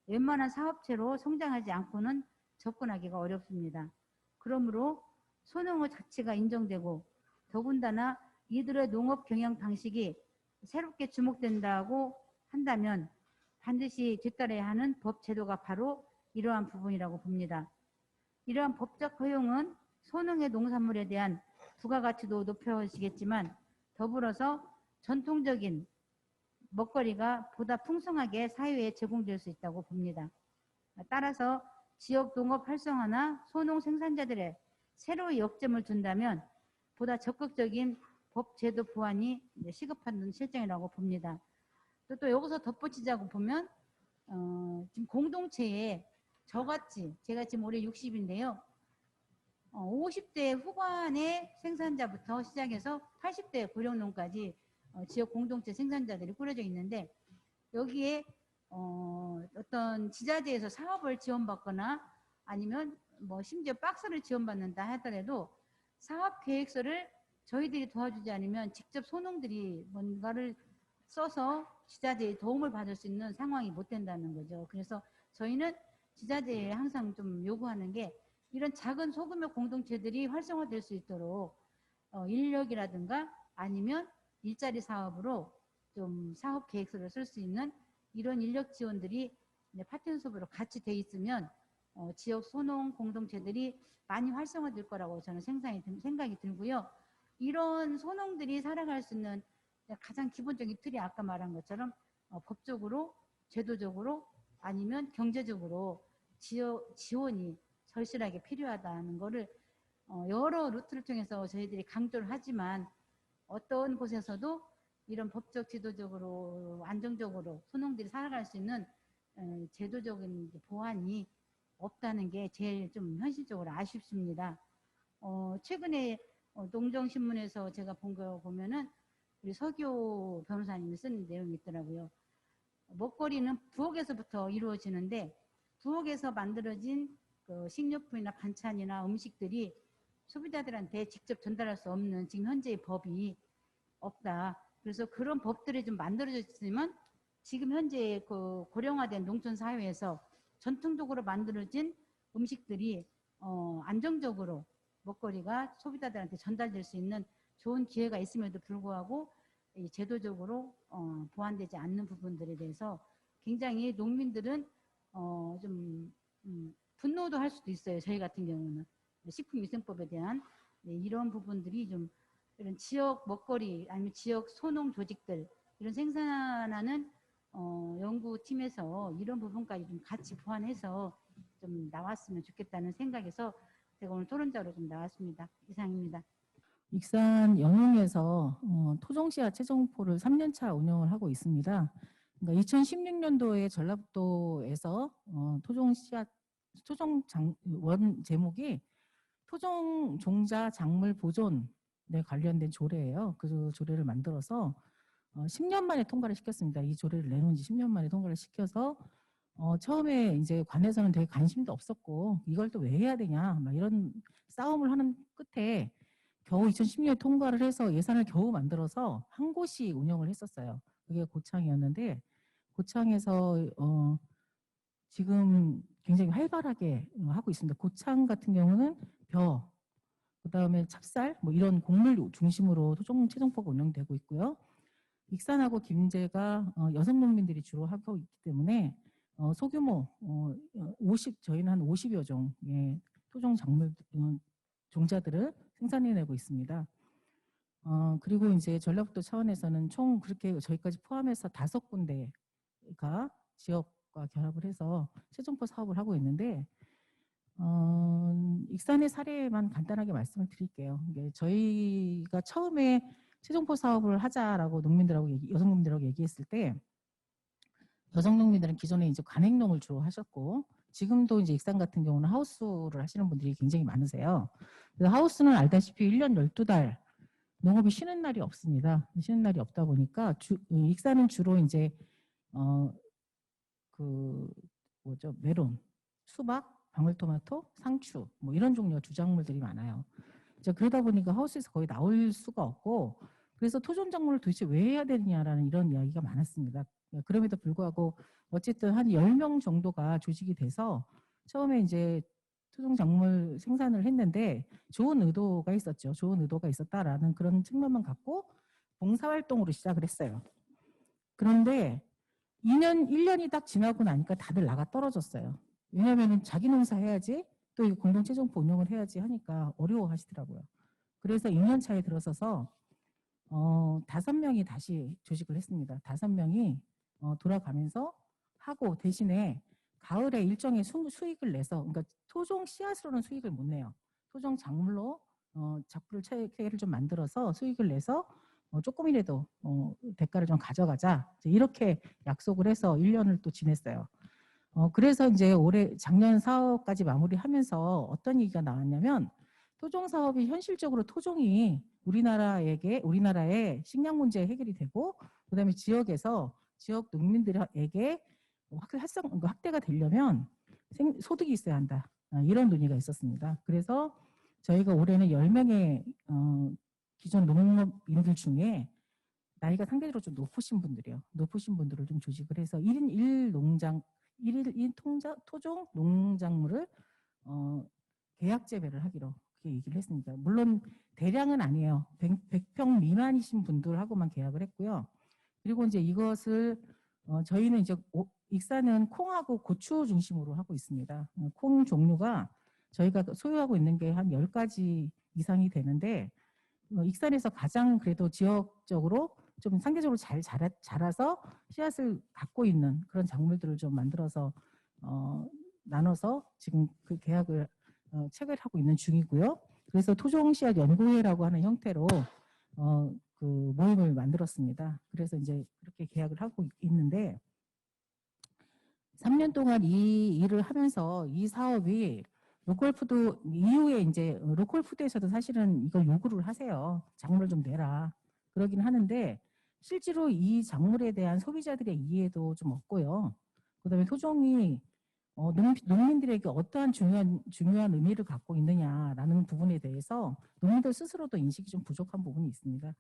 웬만한 사업체로 성장하지 않고는 접근하기가 어렵습니다. 그러므로 소농의 가치가 인정되고 더군다나 이들의 농업 경영 방식이 새롭게 주목된다고 한다면 반드시 뒤따라야 하는 법 제도가 바로 이러한 부분이라고 봅니다. 이러한 법적 허용은 소농의 농산물에 대한 부가가치도 높여지겠지만 더불어서 전통적인 먹거리가 보다 풍성하게 사회에 제공될 수 있다고 봅니다. 따라서 지역 농업 활성화나 소농 생산자들의 새로운 역점을 둔다면 보다 적극적인 법 제도 보완이 시급한 실정이라고 봅니다. 또 여기서 덧붙이자고 보면 지금 공동체에 저같이 제가 지금 올해 60인데요. 50대 후반의 생산자부터 시작해서 80대 고령농까지 지역 공동체 생산자들이 꾸려져 있는데 여기에 어떤 지자체에서 사업을 지원받거나 아니면 심지어 박스를 지원받는다 하더라도 사업 계획서를 저희들이 도와주지 않으면 직접 소농들이 뭔가를 써서 지자체의 도움을 받을 수 있는 상황이 못 된다는 거죠. 그래서 저희는 지자체에 항상 좀 요구하는 게 이런 작은 소규모 공동체들이 활성화될 수 있도록 인력이라든가 아니면 일자리 사업으로 좀 사업 계획서를 쓸 수 있는 이런 인력 지원들이 파트너십으로 같이 돼 있으면 지역 소농 공동체들이 많이 활성화될 거라고 저는 생각이 들고요. 이런 소농들이 살아갈 수 있는 가장 기본적인 틀이 아까 말한 것처럼 법적으로, 제도적으로 아니면 경제적으로 지원이 절실하게 필요하다는 거를 여러 루트를 통해서 저희들이 강조를 하지만 어떤 곳에서도 이런 법적, 지도적으로 안정적으로 소농들이 살아갈 수 있는 제도적인 보완이 없다는 게 제일 좀 현실적으로 아쉽습니다. 최근에 농정신문에서 제가 본 거 보면은 우리 서교 변호사님이 쓴 내용이 있더라고요. 먹거리는 부엌에서부터 이루어지는데 부엌에서 만들어진 그 식료품이나 반찬이나 음식들이 소비자들한테 직접 전달할 수 없는 지금 현재의 법이 없다. 그래서 그런 법들이 좀 만들어졌지만 지금 현재 그 고령화된 농촌 사회에서 전통적으로 만들어진 음식들이 안정적으로 먹거리가 소비자들한테 전달될 수 있는 좋은 기회가 있음에도 불구하고 제도적으로 보완되지 않는 부분들에 대해서 굉장히 농민들은 좀 분노도 할 수도 있어요. 저희 같은 경우는 식품위생법에 대한 이런 부분들이 좀 이런 지역 먹거리 아니면 지역 소농 조직들 이런 생산하는 연구팀에서 이런 부분까지 좀 같이 보완해서 좀 나왔으면 좋겠다는 생각에서 제가 오늘 토론자로 좀 나왔습니다. 이상입니다. 익산 영흥에서 토종씨앗 채종포를 3년차 운영을 하고 있습니다. 그러니까 2016년도에 전라북도에서 토종씨앗 원 제목이 토종 종자 작물 보존에 관련된 조례예요. 그 조례를 만들어서 10년 만에 통과를 시켰습니다. 이 조례를 내놓은 지 10년 만에 통과를 시켜서 처음에 이제 관에서는 되게 관심도 없었고 이걸 또 왜 해야 되냐 막 이런 싸움을 하는 끝에 겨우 2010년에 통과를 해서 예산을 겨우 만들어서 한 곳이 운영을 했었어요. 그게 고창이었는데 고창에서 지금 굉장히 활발하게 하고 있습니다. 고창 같은 경우는 벼, 그다음에 찹쌀 뭐 이런 곡물 중심으로 토종 채종포가 운영되고 있고요. 익산하고 김제가 여성 농민들이 주로 하고 있기 때문에 소규모 50 저희는 한 50여 종의 토종 작물 종자들을 생산해내고 있습니다. 그리고 이제 전라북도 차원에서는 총 그렇게 저희까지 포함해서 5군데가 지역과 결합을 해서 채종포 사업을 하고 있는데 익산의 사례만 간단하게 말씀을 드릴게요. 이게 저희가 처음에 채종포 사업을 하자라고 여성 농민들하고 얘기했을 때 여성 농민들은 기존에 이제 관행농을 주로 하셨고 지금도 이제 익산 같은 경우는 하우스를 하시는 분들이 굉장히 많으세요. 그래서 하우스는 알다시피 1년 12달 농업이 쉬는 날이 없습니다. 쉬는 날이 없다 보니까 익산은 주로 이제 메론, 수박, 방울토마토, 상추 뭐 이런 종류의 주작물들이 많아요. 이제 그러다 보니까 하우스에서 거의 나올 수가 없고 그래서 토종 작물을 도대체 왜 해야 되느냐라는 이런 이야기가 많았습니다. 그럼에도 불구하고 어쨌든 한 10명 정도가 조직이 돼서 처음에 이제 토종 작물 생산을 했는데 좋은 의도가 있었죠. 좋은 의도가 있었다라는 그런 측면만 갖고 봉사활동으로 시작을 했어요. 그런데 1년이 딱 지나고 나니까 다들 나가 떨어졌어요. 왜냐하면 자기 농사 해야지 또 공동체종포 운영을 해야지 하니까 어려워하시더라고요. 그래서 2년 차에 들어서서 5명이 다시 조직을 했습니다. 5명이 돌아가면서 하고 대신에 가을에 일정의 수익을 내서 그러니까 토종 씨앗으로는 수익을 못 내요. 토종 작물로 작물 체계를 좀 만들어서 수익을 내서 조금이라도 대가를 좀 가져가자 이렇게 약속을 해서 1년을 또 지냈어요. 그래서 이제 작년 사업까지 마무리하면서 어떤 얘기가 나왔냐면 토종 사업이 현실적으로 토종이 우리나라의 식량 문제 해결이 되고 그다음에 지역 농민들에게 확대가 되려면 소득이 있어야 한다. 이런 논의가 있었습니다. 그래서 저희가 올해는 10명의 기존 농업인들 중에 나이가 상대적으로 좀 높으신 분들이요. 높으신 분들을 좀 조직을 해서 1인 1농장, 1인 토종 농작물을 계약 재배를 하기로 그렇게 얘기를 했습니다. 물론 대량은 아니에요. 100평 미만이신 분들하고만 계약을 했고요. 그리고 이제 이것을 저희는 이제 익사는 콩하고 고추 중심으로 하고 있습니다. 콩 종류가 저희가 소유하고 있는 게 한 10가지 이상이 되는데 익산에서 가장 그래도 지역적으로 좀 상대적으로 잘 자라서 씨앗을 갖고 있는 그런 작물들을 좀 만들어서 나눠서 지금 그 계약을 체결하고 있는 중이고요. 그래서 토종씨앗 연구회라고 하는 형태로 그 모임을 만들었습니다. 그래서 이제 그렇게 계약을 하고 있는데 3년 동안 이 일을 하면서 이 사업이 로컬푸드 이후에 이제 로컬푸드에서도 사실은 이걸 요구를 하세요. 작물을 좀 내라. 그러긴 하는데 실제로 이 작물에 대한 소비자들의 이해도 좀 없고요. 그다음에 토종이 농민들에게 어떠한 중요한 의미를 갖고 있느냐라는 부분에 대해서 농민들 스스로도 인식이 좀 부족한 부분이 있습니다.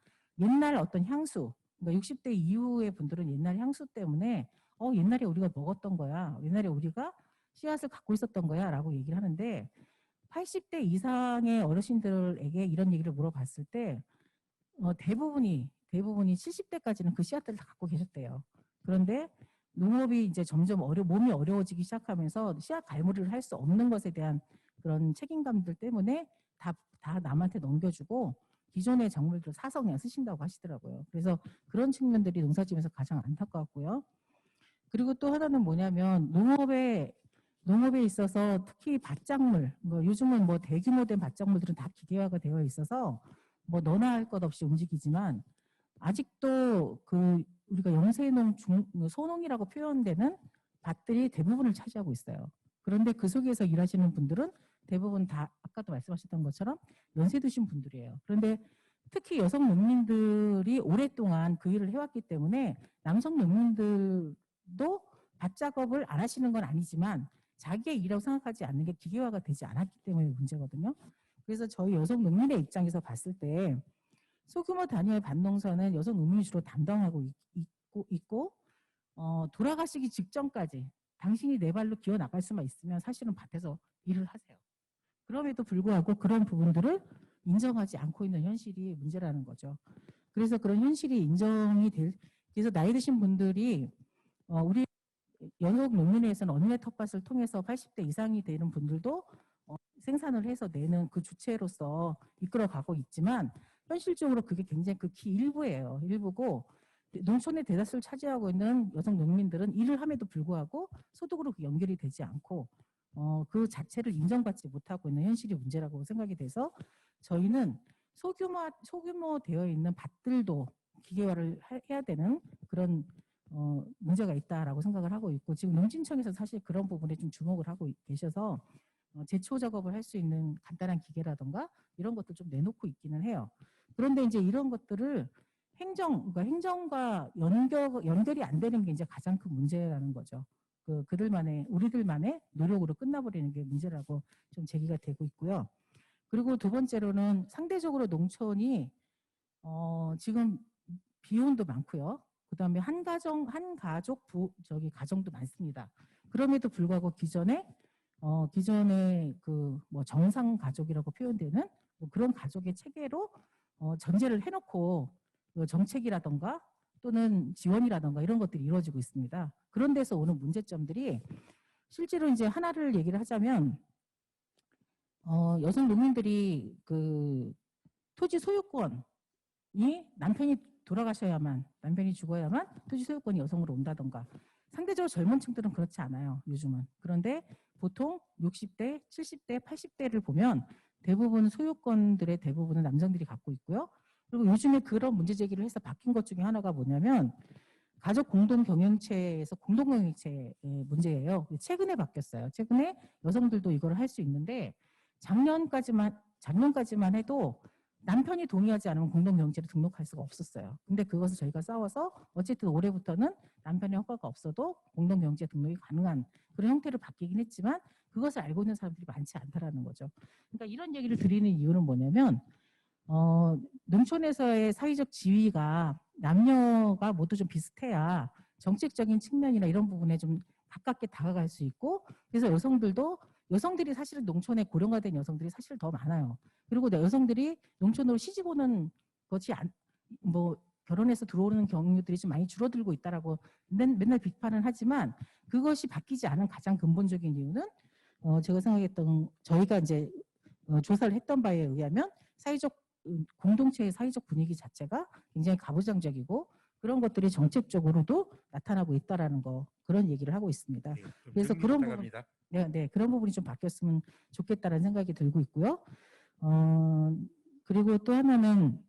옛날 어떤 향수, 그러니까 60대 이후의 분들은 옛날 향수 때문에 옛날에 우리가 먹었던 거야. 옛날에 우리가 씨앗을 갖고 있었던 거야 라고 얘기를 하는데 80대 이상의 어르신들에게 이런 얘기를 물어봤을 때 대부분이 70대까지는 그 씨앗들을 다 갖고 계셨대요. 그런데 농업이 이제 점점 몸이 어려워지기 시작하면서 씨앗 갈무리를 할 수 없는 것에 대한 그런 책임감들 때문에 다 남한테 넘겨주고 기존의 작물들을 사서 그냥 쓰신다고 하시더라고요. 그래서 그런 측면들이 농사지면서 가장 안타까웠고요. 그리고 또 하나는 뭐냐면 농업에 있어서 특히 밭작물, 요즘은 대규모된 밭작물들은 다 기계화가 되어 있어서 너나 할 것 없이 움직이지만 아직도 그 우리가 영세농, 소농이라고 표현되는 밭들이 대부분을 차지하고 있어요. 그런데 그 속에서 일하시는 분들은 대부분 다 아까도 말씀하셨던 것처럼 연세 드신 분들이에요. 그런데 특히 여성 농민들이 오랫동안 그 일을 해왔기 때문에 남성 농민들도 밭 작업을 안 하시는 건 아니지만 자기의 일이라고 생각하지 않는 게 기계화가 되지 않았기 때문에 문제거든요. 그래서 저희 여성 농민의 입장에서 봤을 때 소규모 단위의 밭농사는 여성 농민이 주로 담당하고 있고 돌아가시기 직전까지 당신이 내 발로 기어 나갈 수만 있으면 사실은 밭에서 일을 하세요. 그럼에도 불구하고 그런 부분들을 인정하지 않고 있는 현실이 문제라는 거죠. 그래서 그런 현실이 인정이 그래서 나이 드신 분들이 우리 연속 농민회에서는 언니네 텃밭을 통해서 80대 이상이 되는 분들도 생산을 해서 내는 그 주체로서 이끌어가고 있지만 현실적으로 그게 굉장히 극히 일부예요. 일부고 농촌의 대다수를 차지하고 있는 여성 농민들은 일을 함에도 불구하고 소득으로 연결이 되지 않고 그 자체를 인정받지 못하고 있는 현실이 문제라고 생각이 돼서 저희는 소규모 되어 있는 밭들도 기계화를 해야 되는 그런 문제가 있다라고 생각을 하고 있고 지금 농진청에서 사실 그런 부분에 좀 주목을 하고 계셔서 제초 작업을 할 수 있는 간단한 기계라던가 이런 것들 좀 내놓고 있기는 해요. 그런데 이제 이런 것들을 그러니까 행정과 연결이 안 되는 게 이제 가장 큰 문제라는 거죠. 우리들만의 노력으로 끝나버리는 게 문제라고 좀 제기가 되고 있고요. 그리고 두 번째로는 상대적으로 농촌이 지금 비혼도 많고요. 그다음에 한 가족 가정도 많습니다. 그럼에도 불구하고 기존에 그 정상 가족이라고 표현되는 그런 가족의 체계로 전제를 해놓고 정책이라던가 또는 지원이라던가 이런 것들이 이루어지고 있습니다. 그런 데서 오는 문제점들이 실제로 이제 하나를 얘기를 하자면 여성 농민들이 그 토지 소유권이 남편이 죽어야만 토지 소유권이 여성으로 온다던가 상대적으로 젊은 층들은 그렇지 않아요. 요즘은. 그런데 보통 60대, 70대, 80대를 보면 대부분 소유권들의 대부분은 남성들이 갖고 있고요. 그리고 요즘에 그런 문제 제기를 해서 바뀐 것 중에 하나가 뭐냐면 가족 공동 경영체에서 공동 경영체의 문제예요. 최근에 바뀌었어요. 최근에 여성들도 이걸 할 수 있는데 작년까지만 해도 남편이 동의하지 않으면 공동 경영체를 등록할 수가 없었어요. 근데 그것을 저희가 싸워서 어쨌든 올해부터는 남편의 허가가 없어도 공동 경영체 등록이 가능한 그런 형태로 바뀌긴 했지만 그것을 알고 있는 사람들이 많지 않다라는 거죠. 그러니까 이런 얘기를 드리는 이유는 뭐냐면 농촌에서의 사회적 지위가 남녀가 모두 좀 비슷해야 정책적인 측면이나 이런 부분에 좀 가깝게 다가갈 수 있고, 그래서 여성들이 사실은 농촌에 고령화된 여성들이 사실 더 많아요. 그리고 여성들이 농촌으로 시집 오는 것이 뭐 결혼해서 들어오는 경우들이 좀 많이 줄어들고 있다라고 맨날 비판을 하지만, 그것이 바뀌지 않은 가장 근본적인 이유는 제가 생각했던, 저희가 이제 조사를 했던 바에 의하면 공동체의 사회적 분위기 자체가 굉장히 가부장적이고 그런 것들이 정책적으로도 나타나고 있다라는 거, 그런 얘기를 하고 있습니다. 그래서 그런 부분, 네, 그런 부분이 좀 바뀌었으면 좋겠다라는 생각이 들고 있고요. 그리고 또 하나는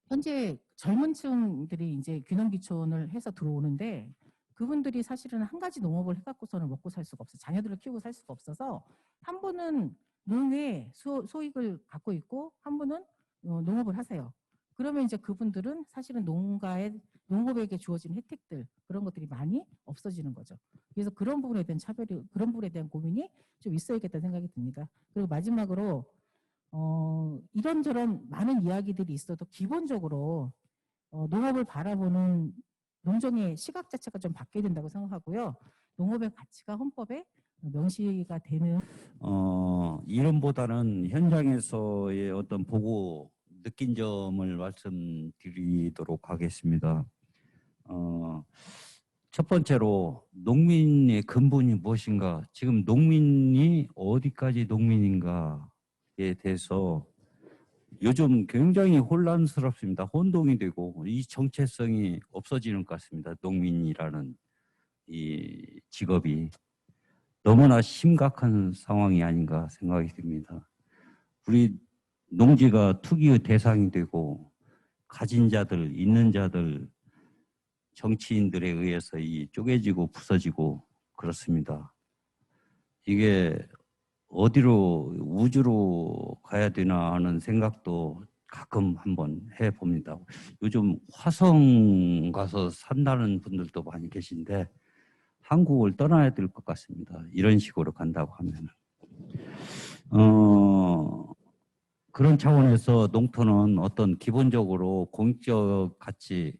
현재 젊은 층들이 이제 귀농귀촌을 해서 들어오는데, 그분들이 사실은 한 가지 농업을 해갖고서는 먹고 살 수가 없어요. 자녀들을 키우고 살 수가 없어서 한 분은 농에 소익을 갖고 있고 한 분은 농업을 하세요. 그러면 이제 그분들은 사실은 농업에게 주어진 혜택들, 그런 것들이 많이 없어지는 거죠. 그래서 그런 부분에 대한 그런 부분에 대한 고민이 좀 있어야겠다는 생각이 듭니다. 그리고 마지막으로 이런저런 많은 이야기들이 있어도 기본적으로 농업을 바라보는 농정의 시각 자체가 좀 바뀌어야 된다고 생각하고요. 농업의 가치가 헌법에 명시가 되는, 이론보다는 현장에서의 어떤 보고 느낀 점을 말씀드리도록 하겠습니다. 첫 번째로 농민의 근본이 무엇인가, 지금 농민이 어디까지 농민인가에 대해서 요즘 굉장히 혼란스럽습니다. 혼동이 되고 이 정체성이 없어지는 것 같습니다. 농민이라는 이 직업이 너무나 심각한 상황이 아닌가 생각이 듭니다. 우리 농지가 투기의 대상이 되고 가진 자들, 있는 자들, 정치인들에 의해서 이 쪼개지고 부서지고 그렇습니다. 이게 어디로, 우주로 가야 되나 하는 생각도 가끔 한번 해봅니다. 요즘 화성 가서 산다는 분들도 많이 계신데 한국을 떠나야 될 것 같습니다. 이런 식으로 간다고 하면. 그런 차원에서 농토는 어떤 기본적으로 공익적 가치,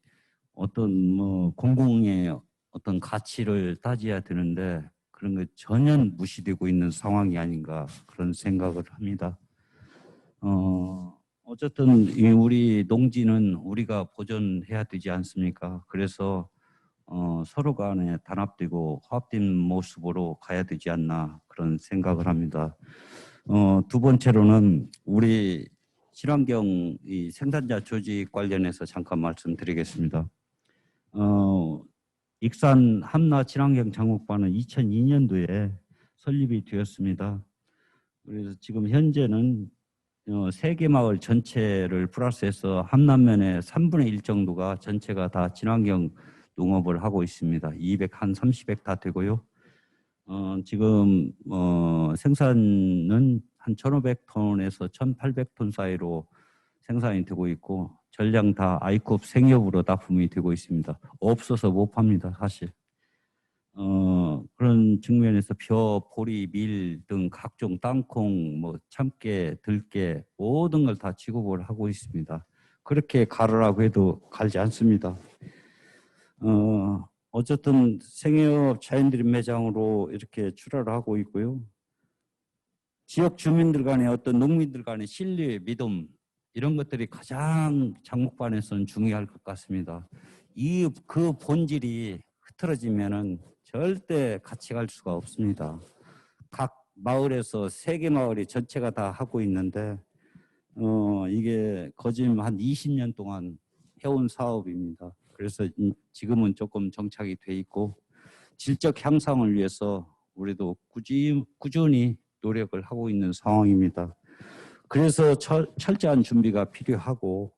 어떤 뭐 공공의 어떤 가치를 따져야 되는데 그런 게 전혀 무시되고 있는 상황이 아닌가 그런 생각을 합니다. 어쨌든 우리 농지는 우리가 보존해야 되지 않습니까? 그래서 서로 간에 단합되고 화합된 모습으로 가야 되지 않나 그런 생각을 합니다. 두 번째로는 우리 친환경 이 생산자 조직 관련해서 잠깐 말씀드리겠습니다. 익산 함나 친환경 작목반은 2002년도에 설립이 되었습니다. 그래서 지금 현재는 세계마을 전체를 플러스해서 함남면의 3분의 1 정도가 전체가 다 친환경 농업을 하고 있습니다. 230헥 다 되고요. 지금 생산은 한 1,500톤에서 1,800톤 사이로 생산이 되고 있고 전량 다 아이콥 생협으로 납품이 되고 있습니다. 없어서 못 팝니다, 사실. 그런 측면에서 벼, 보리, 밀 등 각종 땅콩, 뭐 참깨, 들깨 모든 걸 다 취급을 하고 있습니다. 그렇게 가르라고 해도 갈지 않습니다. 어쨌든 생협 자연드림 매장으로 이렇게 출하를 하고 있고요. 지역 주민들 간의 어떤 농민들 간의 신뢰, 믿음 이런 것들이 가장 작목반에서는 중요할 것 같습니다. 그 본질이 흐트러지면은 절대 같이 갈 수가 없습니다. 각 마을에서 3개 마을이 전체가 다 하고 있는데 이게 거진 한 20년 동안 해온 사업입니다. 그래서 지금은 조금 정착이 돼 있고 질적 향상을 위해서 우리도 꾸준히 노력을 하고 있는 상황입니다. 그래서 철저한 준비가 필요하고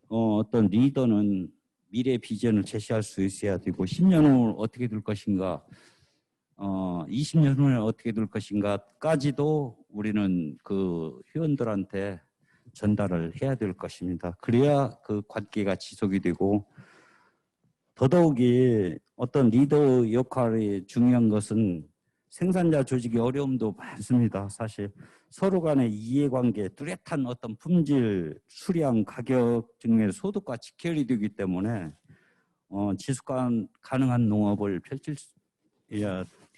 어떤 리더는 미래 비전을 제시할 수 있어야 되고 10년 후 어떻게 될 것인가 20년 후에 어떻게 될 것인가까지도 우리는 그 회원들한테 전달을 해야 될 것입니다. 그래야 그 관계가 지속이 되고 더더욱이 어떤 리더 역할이 중요한 것은 생산자 조직의 어려움도 많습니다. 사실 서로 간의 이해관계, 뚜렷한 어떤 품질, 수량, 가격 증명의 소득과 직결이 되기 때문에 지속 가능한 농업을 펼쳐야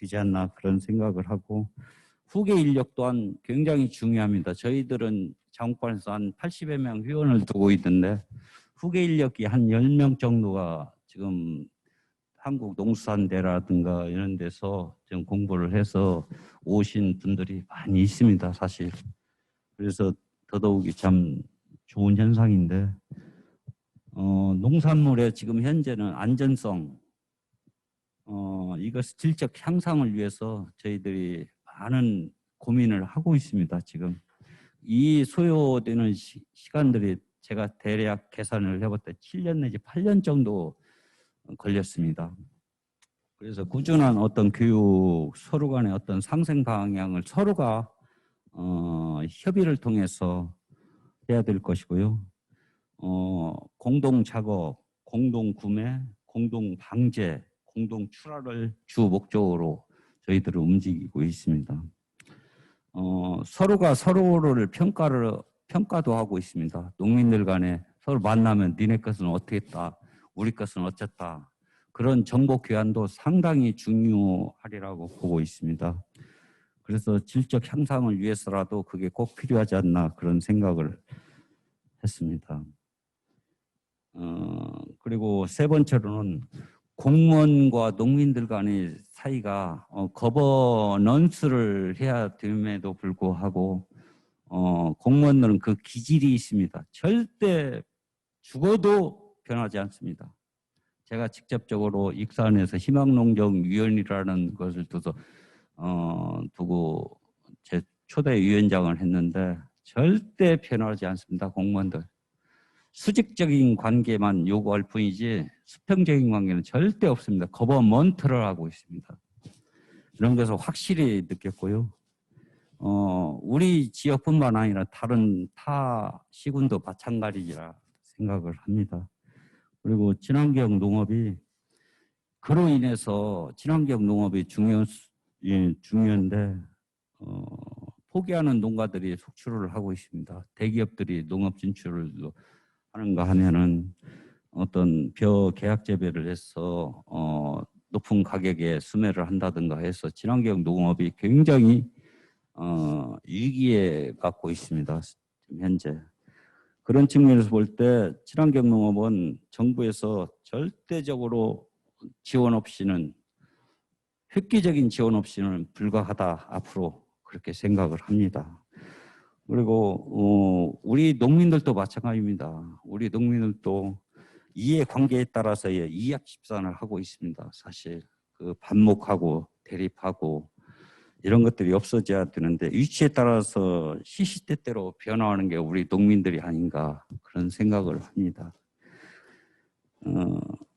되지 않나 그런 생각을 하고, 후계 인력 또한 굉장히 중요합니다. 저희들은 자원관에서 한 80여 명 회원을 두고 있는데 후계 인력이 한 10명 정도가 지금 한국농수산대라든가 이런 데서 지금 공부를 해서 오신 분들이 많이 있습니다, 사실. 그래서 더더욱이 참 좋은 현상인데, 농산물의 지금 현재는 안전성, 이것 질적 향상을 위해서 저희들이 많은 고민을 하고 있습니다, 지금. 이 소요되는 시간들이 제가 대략 계산을 해볼 때 7년 내지 8년 정도 걸렸습니다. 그래서 꾸준한 어떤 교육, 서로 간의 어떤 상생 방향을 서로가 협의를 통해서 해야 될 것이고요. 공동 작업, 공동 구매, 공동 방제, 공동 출하를 주 목적으로 저희들은 움직이고 있습니다. 서로가 서로를 평가도 하고 있습니다. 농민들 간에 서로 만나면 니네 것은 어떻게 했다, 우리 것은 어쨌다. 그런 정보 교환도 상당히 중요하리라고 보고 있습니다. 그래서 질적 향상을 위해서라도 그게 꼭 필요하지 않나 그런 생각을 했습니다. 그리고 세 번째로는 공무원과 농민들 간의 사이가 거버넌스를 해야 됨에도 불구하고 공무원들은 그 기질이 있습니다. 절대 죽어도 변하지 않습니다. 제가 직접적으로 익산에서 희망농정위원이라는 것을 두고 제 초대 위원장을 했는데 절대 변하지 않습니다. 공무원들. 수직적인 관계만 요구할 뿐이지 수평적인 관계는 절대 없습니다. 거버먼트를 하고 있습니다. 이런 것을 확실히 느꼈고요. 우리 지역뿐만 아니라 다른 타 시군도 마찬가지라 생각을 합니다. 그리고 친환경 농업이 그로 인해서 친환경 농업이 중요한데 포기하는 농가들이 속출을 하고 있습니다. 대기업들이 농업 진출을 하는가 하면은 어떤 계약 재배를 해서 높은 가격에 수매를 한다든가 해서 친환경 농업이 굉장히 위기에 갖고 있습니다. 지금 현재. 그런 측면에서 볼 때 친환경 농업은 정부에서 절대적으로 지원 없이는, 획기적인 지원 없이는 불가하다 앞으로 그렇게 생각을 합니다. 그리고 우리 농민들도 마찬가지입니다. 우리 농민들도 이해관계에 따라서의 이합 집산을 하고 있습니다. 사실 그 반목하고 대립하고 이런 것들이 없어져야 되는데 위치에 따라서 시시때때로 변화하는 게 우리 농민들이 아닌가 그런 생각을 합니다.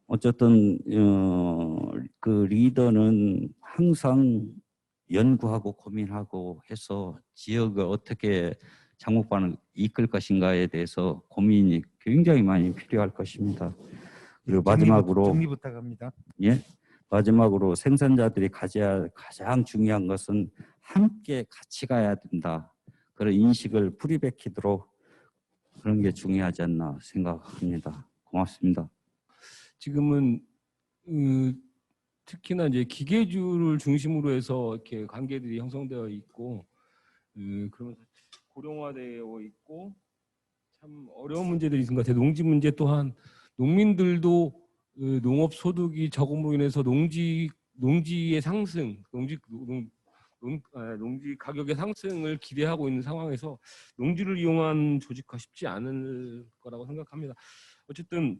어쨌든 그 리더는 항상 연구하고 고민하고 해서 지역을 어떻게 장목반을 이끌 것인가에 대해서 고민이 굉장히 많이 필요할 것입니다. 그리고 마지막으로 정리 부탁합니다. 예, 마지막으로 생산자들이 가장 중요한 것은 함께 같이 가야 된다. 그런 인식을 뿌리박히도록 그런 게 중요하지 않나 생각합니다. 고맙습니다. 지금은 특히나 이제 기계주를 중심으로 해서 이렇게 관계들이 형성되어 있고 그러면서 고령화되어 있고 참 어려운 문제들이 있는 것 같아요. 농지 문제 또한 농민들도 농업 소득이 적음으로 인해서 농지의 상승, 농지 가격의 상승을 기대하고 있는 상황에서 농지를 이용한 조직화 쉽지 않을 거라고 생각합니다. 어쨌든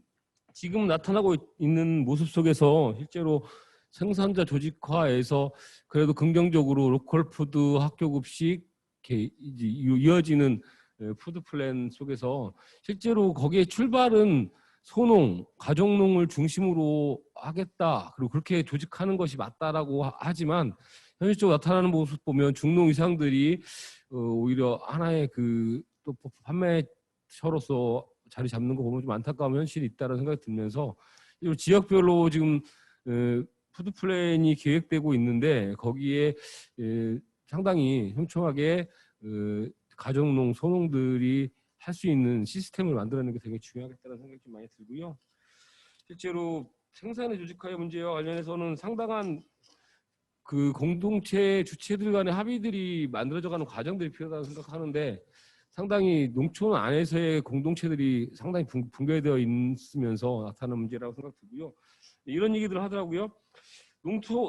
지금 나타나고 있는 모습 속에서 실제로 생산자 조직화에서 그래도 긍정적으로 로컬푸드 학교급식 이렇게 이어지는 푸드 플랜 속에서 실제로 거기에 출발은 소농, 가정농을 중심으로 하겠다. 그리고 그렇게 조직하는 것이 맞다라고 하지만 현실적으로 나타나는 모습 보면 중농 이상들이 오히려 하나의 또 판매처로서 자리 잡는 거 보면 좀 안타까운 현실이 있다는 생각이 들면서 지역별로 지금 푸드 플랜이 계획되고 있는데 거기에 상당히 촘촘하게 가정농, 소농들이 할 수 있는 시스템을 만들어내는 게 되게 중요하겠다는 생각이 좀 많이 들고요. 실제로 생산의 조직화의 문제와 관련해서는 상당한 그 공동체 주체들 간의 합의들이 만들어져가는 과정들이 필요하다고 생각하는데 상당히 농촌 안에서의 공동체들이 상당히 붕괴되어 있으면서 나타나는 문제라고 생각되고요. 이런 얘기들을 하더라고요.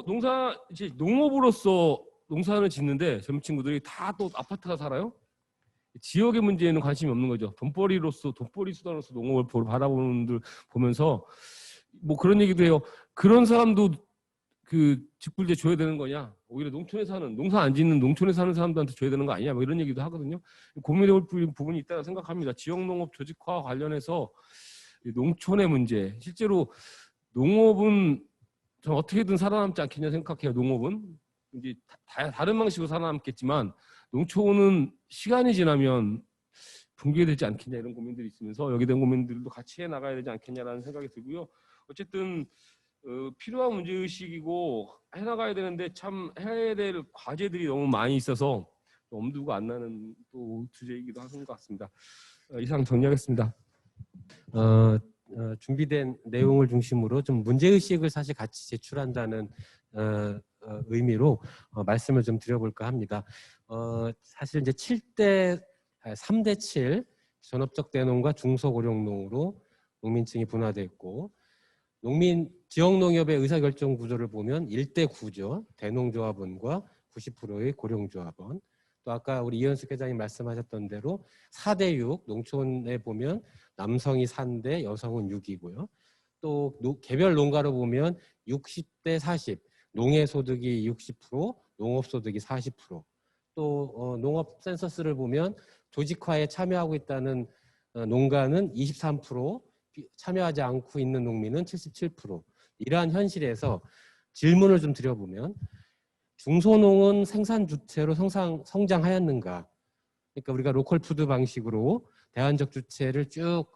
농사 이제 농업으로서 농사를 짓는데 젊은 친구들이 다 또 아파트가 살아요. 지역의 문제에는 관심이 없는 거죠. 돈벌이 수단으로서 농업을 바라보는 분들 보면서 뭐 그런 얘기도 해요. 그런 사람도 그 직불제 줘야 되는 거냐? 오히려 농촌에 사는 농사 안 짓는 농촌에 사는 사람들한테 줘야 되는 거 아니냐? 뭐 이런 얘기도 하거든요. 고민해볼 부분이 있다고 생각합니다. 지역농업 조직화 관련해서 농촌의 문제, 실제로 농업은 좀 어떻게든 살아남지 않겠냐 생각해요. 농업은 이제 다른 방식으로 살아남겠지만 농촌은 시간이 지나면 붕괴되지 않겠냐 이런 고민들이 있으면서 여기에 대한 고민들도 같이 해 나가야 되지 않겠냐라는 생각이 들고요. 어쨌든 필요한 문제의식이고 해나가야 되는데 참 해야 될 과제들이 너무 많이 있어서 엄두가 안 나는 또 주제이기도 하는 것 같습니다. 이상 정리하겠습니다. 준비된 내용을 중심으로 좀 문제의식을 사실 같이 제출한다는 의미로 말씀을 좀 드려볼까 합니다. 사실 이제 3대 7 전업적 대농과 중소고령농으로 농민층이 분화됐고 지역농협의 의사결정 구조를 보면 1대 9죠. 대농조합원과 90%의 고령조합원. 또 아까 우리 이현숙 회장님 말씀하셨던 대로 4대 6 농촌에 보면 남성이 3대 여성은 6이고요. 또 개별 농가로 보면 60대 40 농해 소득이 60% 농업 소득이 40%. 또 농업 센서스를 보면 조직화에 참여하고 있다는 농가는 23%, 참여하지 않고 있는 농민은 77%. 이러한 현실에서 질문을 좀 드려보면 중소농은 생산 주체로 성장하였는가? 그러니까 우리가 로컬 푸드 방식으로 대안적 주체를 쭉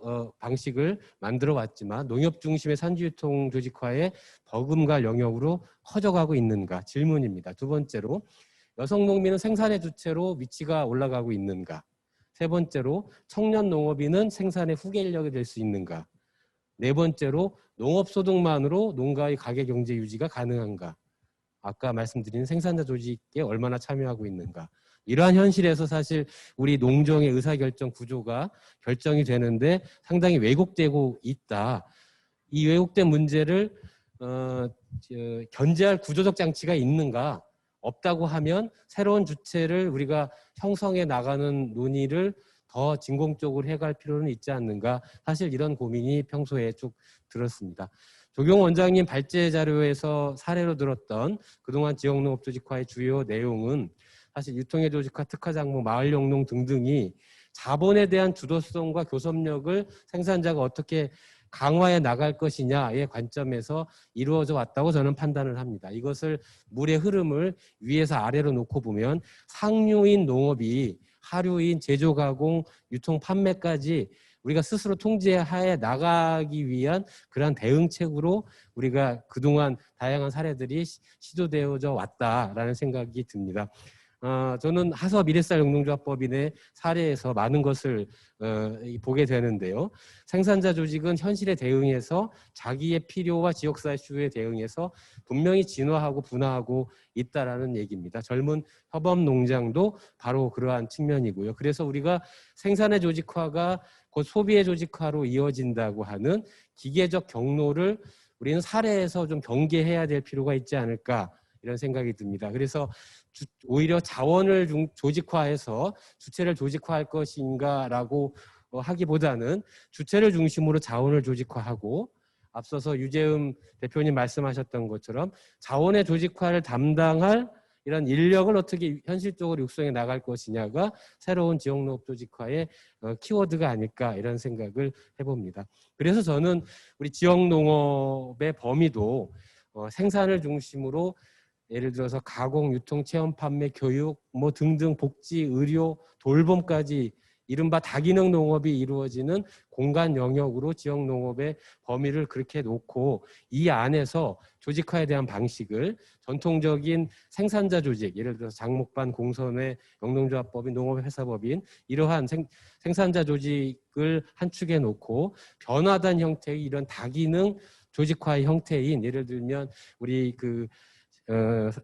방식을 만들어 왔지만 농협 중심의 산지유통 조직화에 버금갈 영역으로 커져가고 있는가? 질문입니다. 두 번째로 여성 농민은 생산의 주체로 위치가 올라가고 있는가? 세 번째로 청년 농업인은 생산의 후계 인력이 될 수 있는가? 네 번째로 농업 소득만으로 농가의 가계 경제 유지가 가능한가? 아까 말씀드린 생산자 조직에 얼마나 참여하고 있는가? 이러한 현실에서 사실 우리 농정의 의사결정 구조가 결정이 되는데 상당히 왜곡되고 있다. 이 왜곡된 문제를 견제할 구조적 장치가 있는가? 없다고 하면 새로운 주체를 우리가 형성해 나가는 논의를 더 진공적으로 해갈 필요는 있지 않는가. 사실 이런 고민이 평소에 쭉 들었습니다. 조경 원장님 발제 자료에서 사례로 들었던 그동안 지역농업 조직화의 주요 내용은 사실 유통의 조직화, 특화작물, 마을영농 등등이 자본에 대한 주도성과 교섭력을 생산자가 어떻게 강화해 나갈 것이냐의 관점에서 이루어져 왔다고 저는 판단을 합니다. 이것을 물의 흐름을 위에서 아래로 놓고 보면 상류인 농업이 하류인 제조, 가공, 유통, 판매까지 우리가 스스로 통제하에 나가기 위한 그러한 대응책으로 우리가 그동안 다양한 사례들이 시도되어져 왔다라는 생각이 듭니다. 저는 하서 미래쌀 영농조합법인의 사례에서 많은 것을 보게 되는데요. 생산자 조직은 현실에 대응해서 자기의 필요와 지역사회 수요에 대응해서 분명히 진화하고 분화하고 있다라는 얘기입니다. 젊은 협업 농장도 바로 그러한 측면이고요. 그래서 우리가 생산의 조직화가 곧 소비의 조직화로 이어진다고 하는 기계적 경로를 우리는 사례에서 좀 경계해야 될 필요가 있지 않을까 이런 생각이 듭니다. 그래서 오히려 자원을 조직화해서 주체를 조직화할 것인가라고 하기보다는 주체를 중심으로 자원을 조직화하고 앞서서 유재음 대표님 말씀하셨던 것처럼 자원의 조직화를 담당할 이런 인력을 어떻게 현실적으로 육성해 나갈 것이냐가 새로운 지역농업 조직화의 키워드가 아닐까 이런 생각을 해봅니다. 그래서 저는 우리 지역농업의 범위도 생산을 중심으로 예를 들어서 가공, 유통, 체험, 판매, 교육 뭐 등등 복지, 의료, 돌봄까지 이른바 다기능 농업이 이루어지는 공간 영역으로 지역 농업의 범위를 그렇게 놓고 이 안에서 조직화에 대한 방식을 전통적인 생산자 조직, 예를 들어서 장목반, 공선회, 영농조합법인, 농업회사법인 이러한 생산자 조직을 한 축에 놓고 변화된 형태의 이런 다기능 조직화의 형태인, 예를 들면 우리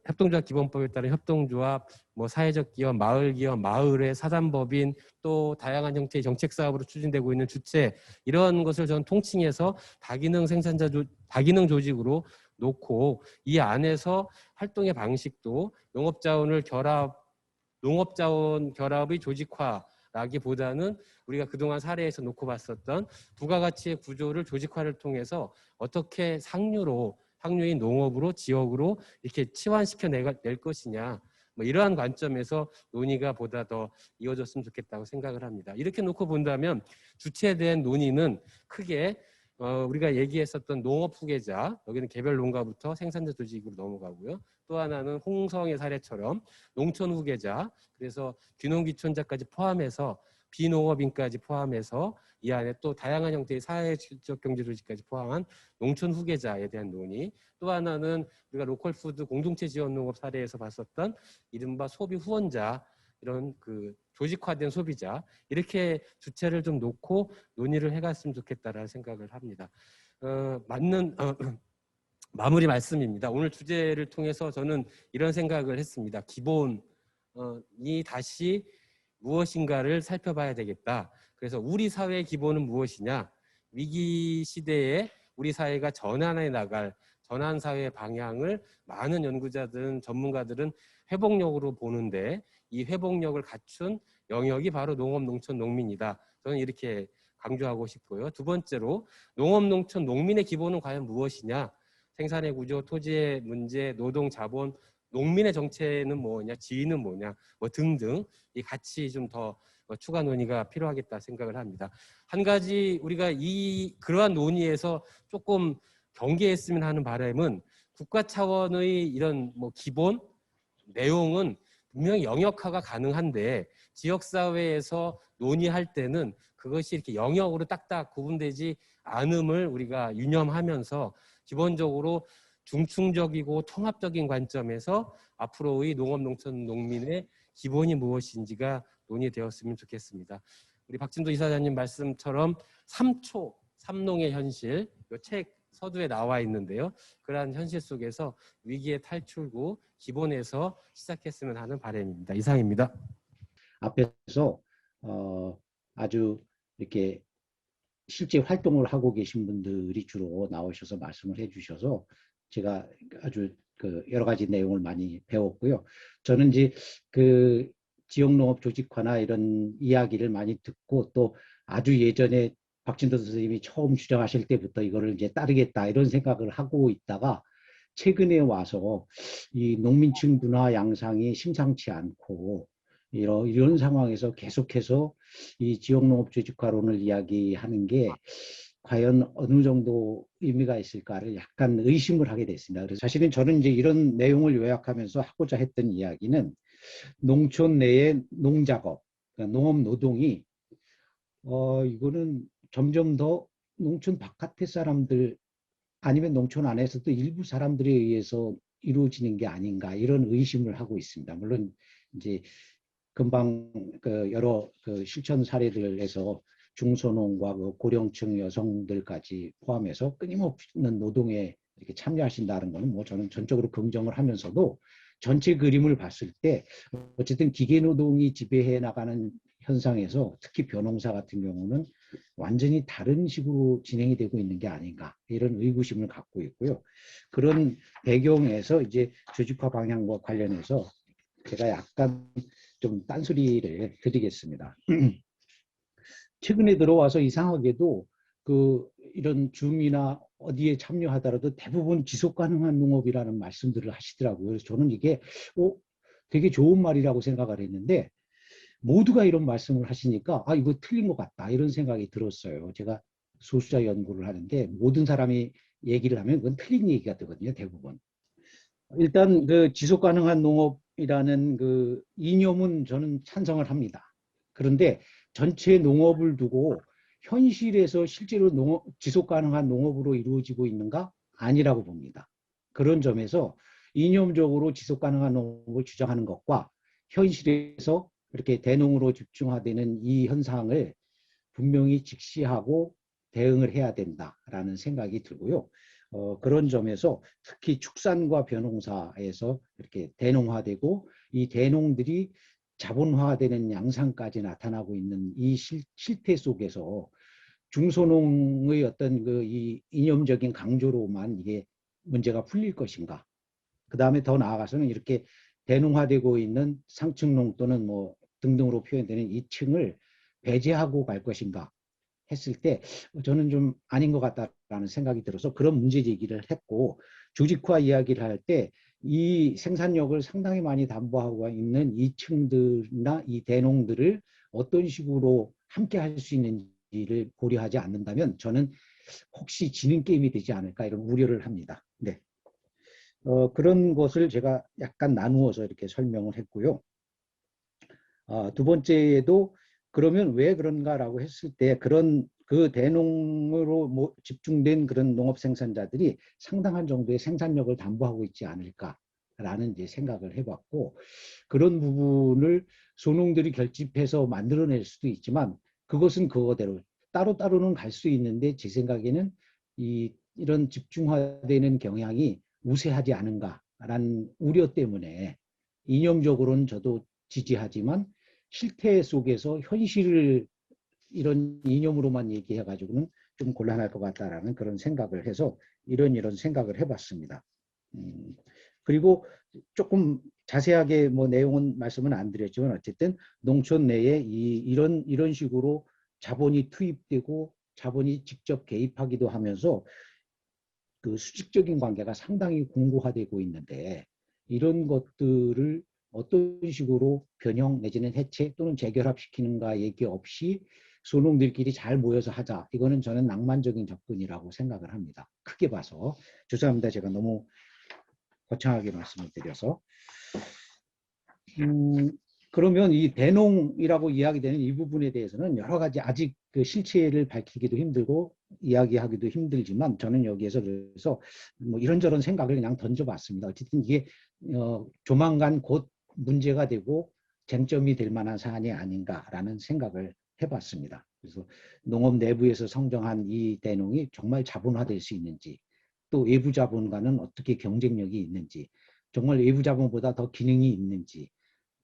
협동조합 기본법에 따른 협동조합, 뭐 사회적 기업, 마을 기업, 마을의 사단법인, 또 다양한 형태의 정책 사업으로 추진되고 있는 주체, 이런 것을 저는 통칭해서 다기능 다기능 조직으로 놓고 이 안에서 활동의 방식도 농업자원 결합의 조직화라기보다는 우리가 그동안 사례에서 놓고 봤었던 부가가치의 구조를 조직화를 통해서 어떻게 상류인 농업으로 지역으로 이렇게 치환시켜 낼 것이냐, 뭐 이러한 관점에서 논의가 보다 더 이어졌으면 좋겠다고 생각을 합니다. 이렇게 놓고 본다면 주체에 대한 논의는 크게 우리가 얘기했었던 농업 후계자, 여기는 개별 농가부터 생산자 조직으로 넘어가고요. 또 하나는 홍성의 사례처럼 농촌 후계자, 그래서 귀농귀촌자까지 포함해서 비농업인까지 포함해서 이 안에 또 다양한 형태의 사회적 경제조직까지 포함한 농촌 후계자에 대한 논의, 또 하나는 우리가 로컬푸드 공동체 지원농업 사례에서 봤었던 이른바 소비 후원자, 이런 조직화된 소비자, 이렇게 주체를 좀 놓고 논의를 해갔으면 좋겠다라는 생각을 합니다. 맞는 마무리 말씀입니다. 오늘 주제를 통해서 저는 이런 생각을 했습니다. 기본이 다시 무엇인가를 살펴봐야 되겠다. 그래서 우리 사회의 기본은 무엇이냐? 위기 시대에 우리 사회가 전환해 나갈 전환 사회의 방향을 많은 연구자들은, 전문가들은 회복력으로 보는데, 이 회복력을 갖춘 영역이 바로 농업, 농촌, 농민이다. 저는 이렇게 강조하고 싶고요. 두 번째로 농업, 농촌, 농민의 기본은 과연 무엇이냐? 생산의 구조, 토지의 문제, 노동, 자본, 농민의 정체는 뭐냐, 지위는 뭐냐, 뭐 등등 이 같이 좀 더 추가 논의가 필요하겠다 생각을 합니다. 한 가지 우리가 그러한 논의에서 조금 경계했으면 하는 바람은, 국가 차원의 이런 뭐 기본 내용은 분명히 영역화가 가능한데 지역사회에서 논의할 때는 그것이 이렇게 영역으로 딱딱 구분되지 않음을 우리가 유념하면서 기본적으로 중충적이고 통합적인 관점에서 앞으로의 농업, 농촌, 농민의 기본이 무엇인지가 논의되었으면 좋겠습니다. 우리 박진도 이사장님 말씀처럼 3초, 삼농의 현실, 이 책 서두에 나와 있는데요. 그러한 현실 속에서 위기의 탈출구 기본에서 시작했으면 하는 바람입니다. 이상입니다. 앞에서 아주 이렇게 실제 활동을 하고 계신 분들이 주로 나오셔서 말씀을 해주셔서 제가 아주 여러 가지 내용을 많이 배웠고요. 저는 이제 지역농업 조직화나 이런 이야기를 많이 듣고, 또 아주 예전에 박진도 선생님이 처음 주장하실 때부터 이거를 이제 따르겠다 이런 생각을 하고 있다가 최근에 와서 이 농민층 분화 양상이 심상치 않고 이런 상황에서 계속해서 이 지역농업 조직화론을 이야기하는 게 과연 어느 정도 의미가 있을까를 약간 의심을 하게 됐습니다. 그래서 사실은 저는 이제 이런 내용을 요약하면서 하고자 했던 이야기는, 농촌 내의 농작업, 그러니까 농업 노동이 이거는 점점 더 농촌 바깥의 사람들 아니면 농촌 안에서도 일부 사람들에 의해서 이루어지는 게 아닌가, 이런 의심을 하고 있습니다. 물론 이제 금방 여러 실천 사례들에서 중소농과 고령층 여성들까지 포함해서 끊임없는 노동에 이렇게 참여하신다는 것은 뭐 저는 전적으로 긍정을 하면서도, 전체 그림을 봤을 때 어쨌든 기계노동이 지배해 나가는 현상에서 특히 벼농사 같은 경우는 완전히 다른 식으로 진행이 되고 있는 게 아닌가, 이런 의구심을 갖고 있고요. 그런 배경에서 이제 조직화 방향과 관련해서 제가 약간 좀 딴소리를 드리겠습니다. 최근에 들어와서 이상하게도 이런 줌이나 어디에 참여하더라도 대부분 지속 가능한 농업이라는 말씀들을 하시더라고요. 그래서 저는 이게 되게 좋은 말이라고 생각을 했는데, 모두가 이런 말씀을 하시니까 이거 틀린 것 같다, 이런 생각이 들었어요. 제가 소수자 연구를 하는데 모든 사람이 얘기를 하면 그건 틀린 얘기가 되거든요, 대부분. 일단 지속 가능한 농업이라는 이념은 저는 찬성을 합니다. 그런데 전체 농업을 두고 현실에서 실제로 지속 가능한 농업으로 이루어지고 있는가? 아니라고 봅니다. 그런 점에서 이념적으로 지속 가능한 농업을 주장하는 것과 현실에서 이렇게 대농으로 집중화되는 이 현상을 분명히 직시하고 대응을 해야 된다라는 생각이 들고요. 그런 점에서 특히 축산과 벼농사에서 이렇게 대농화되고 이 대농들이 자본화되는 양상까지 나타나고 있는 이 실태 속에서 중소농의 어떤 이 이념적인 강조로만 이게 문제가 풀릴 것인가? 그 다음에 더 나아가서는 이렇게 대농화되고 있는 상층농 또는 뭐 등등으로 표현되는 이 층을 배제하고 갈 것인가 했을 때 저는 좀 아닌 것 같다라는 생각이 들어서 그런 문제 제기를 했고, 조직화 이야기를 할 때 이 생산력을 상당히 많이 담보하고 있는 이 층들이나 이 대농들을 어떤 식으로 함께 할 수 있는지를 고려하지 않는다면 저는 혹시 지는 게임이 되지 않을까 이런 우려를 합니다. 네. 그런 것을 제가 약간 나누어서 이렇게 설명을 했고요. 두 번째도 그러면 왜 그런가라고 했을 때 그런 그 대농으로 집중된 그런 농업 생산자들이 상당한 정도의 생산력을 담보하고 있지 않을까라는 이제 생각을 해봤고, 그런 부분을 소농들이 결집해서 만들어낼 수도 있지만 그것은 그거대로 따로따로는 갈 수 있는데 제 생각에는 이런 집중화되는 경향이 우세하지 않은가라는 우려 때문에 이념적으로는 저도 지지하지만 실태 속에서 현실을 이런 이념으로만 얘기해가지고는 좀 곤란할 것 같다라는 그런 생각을 해서 이런 생각을 해봤습니다. 그리고 조금 자세하게 뭐 내용은 말씀은 안 드렸지만 어쨌든 농촌 내에 이런 식으로 자본이 투입되고 자본이 직접 개입하기도 하면서 그 수직적인 관계가 상당히 공고화되고 있는데 이런 것들을 어떤 식으로 변형 내지는 해체 또는 재결합시키는가 얘기 없이 소농들끼리 잘 모여서 하자. 이거는 저는 낭만적인 접근이라고 생각을 합니다. 크게 봐서. 죄송합니다. 제가 너무 거창하게 말씀을 드려서. 그러면 이 대농이라고 이야기되는 이 부분에 대해서는 여러 가지 아직 그 실체를 밝히기도 힘들고 이야기하기도 힘들지만 저는 여기에서 그래서 뭐 이런저런 생각을 그냥 던져봤습니다. 어쨌든 이게 조만간 곧 문제가 되고 쟁점이 될 만한 사안이 아닌가라는 생각을 해봤습니다. 그래서 농업 내부에서 성장한 이 대농이 정말 자본화될 수 있는지, 또 외부 자본과는 어떻게 경쟁력이 있는지, 정말 외부 자본보다 더 기능이 있는지,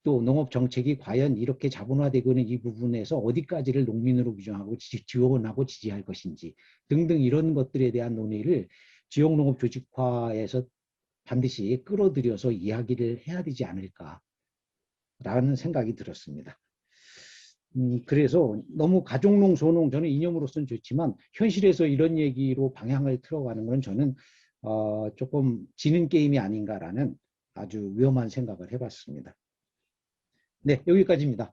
또 농업 정책이 과연 이렇게 자본화되고 있는 이 부분에서 어디까지를 농민으로 규정하고 지원하고 지지할 것인지 등등 이런 것들에 대한 논의를 지역농업 조직화에서 반드시 끌어들여서 이야기를 해야 되지 않을까라는 생각이 들었습니다. 그래서 너무 가족농, 소농 저는 이념으로서는 좋지만 현실에서 이런 얘기로 방향을 틀어가는 건 저는 조금 지는 게임이 아닌가라는 아주 위험한 생각을 해봤습니다. 네, 여기까지입니다.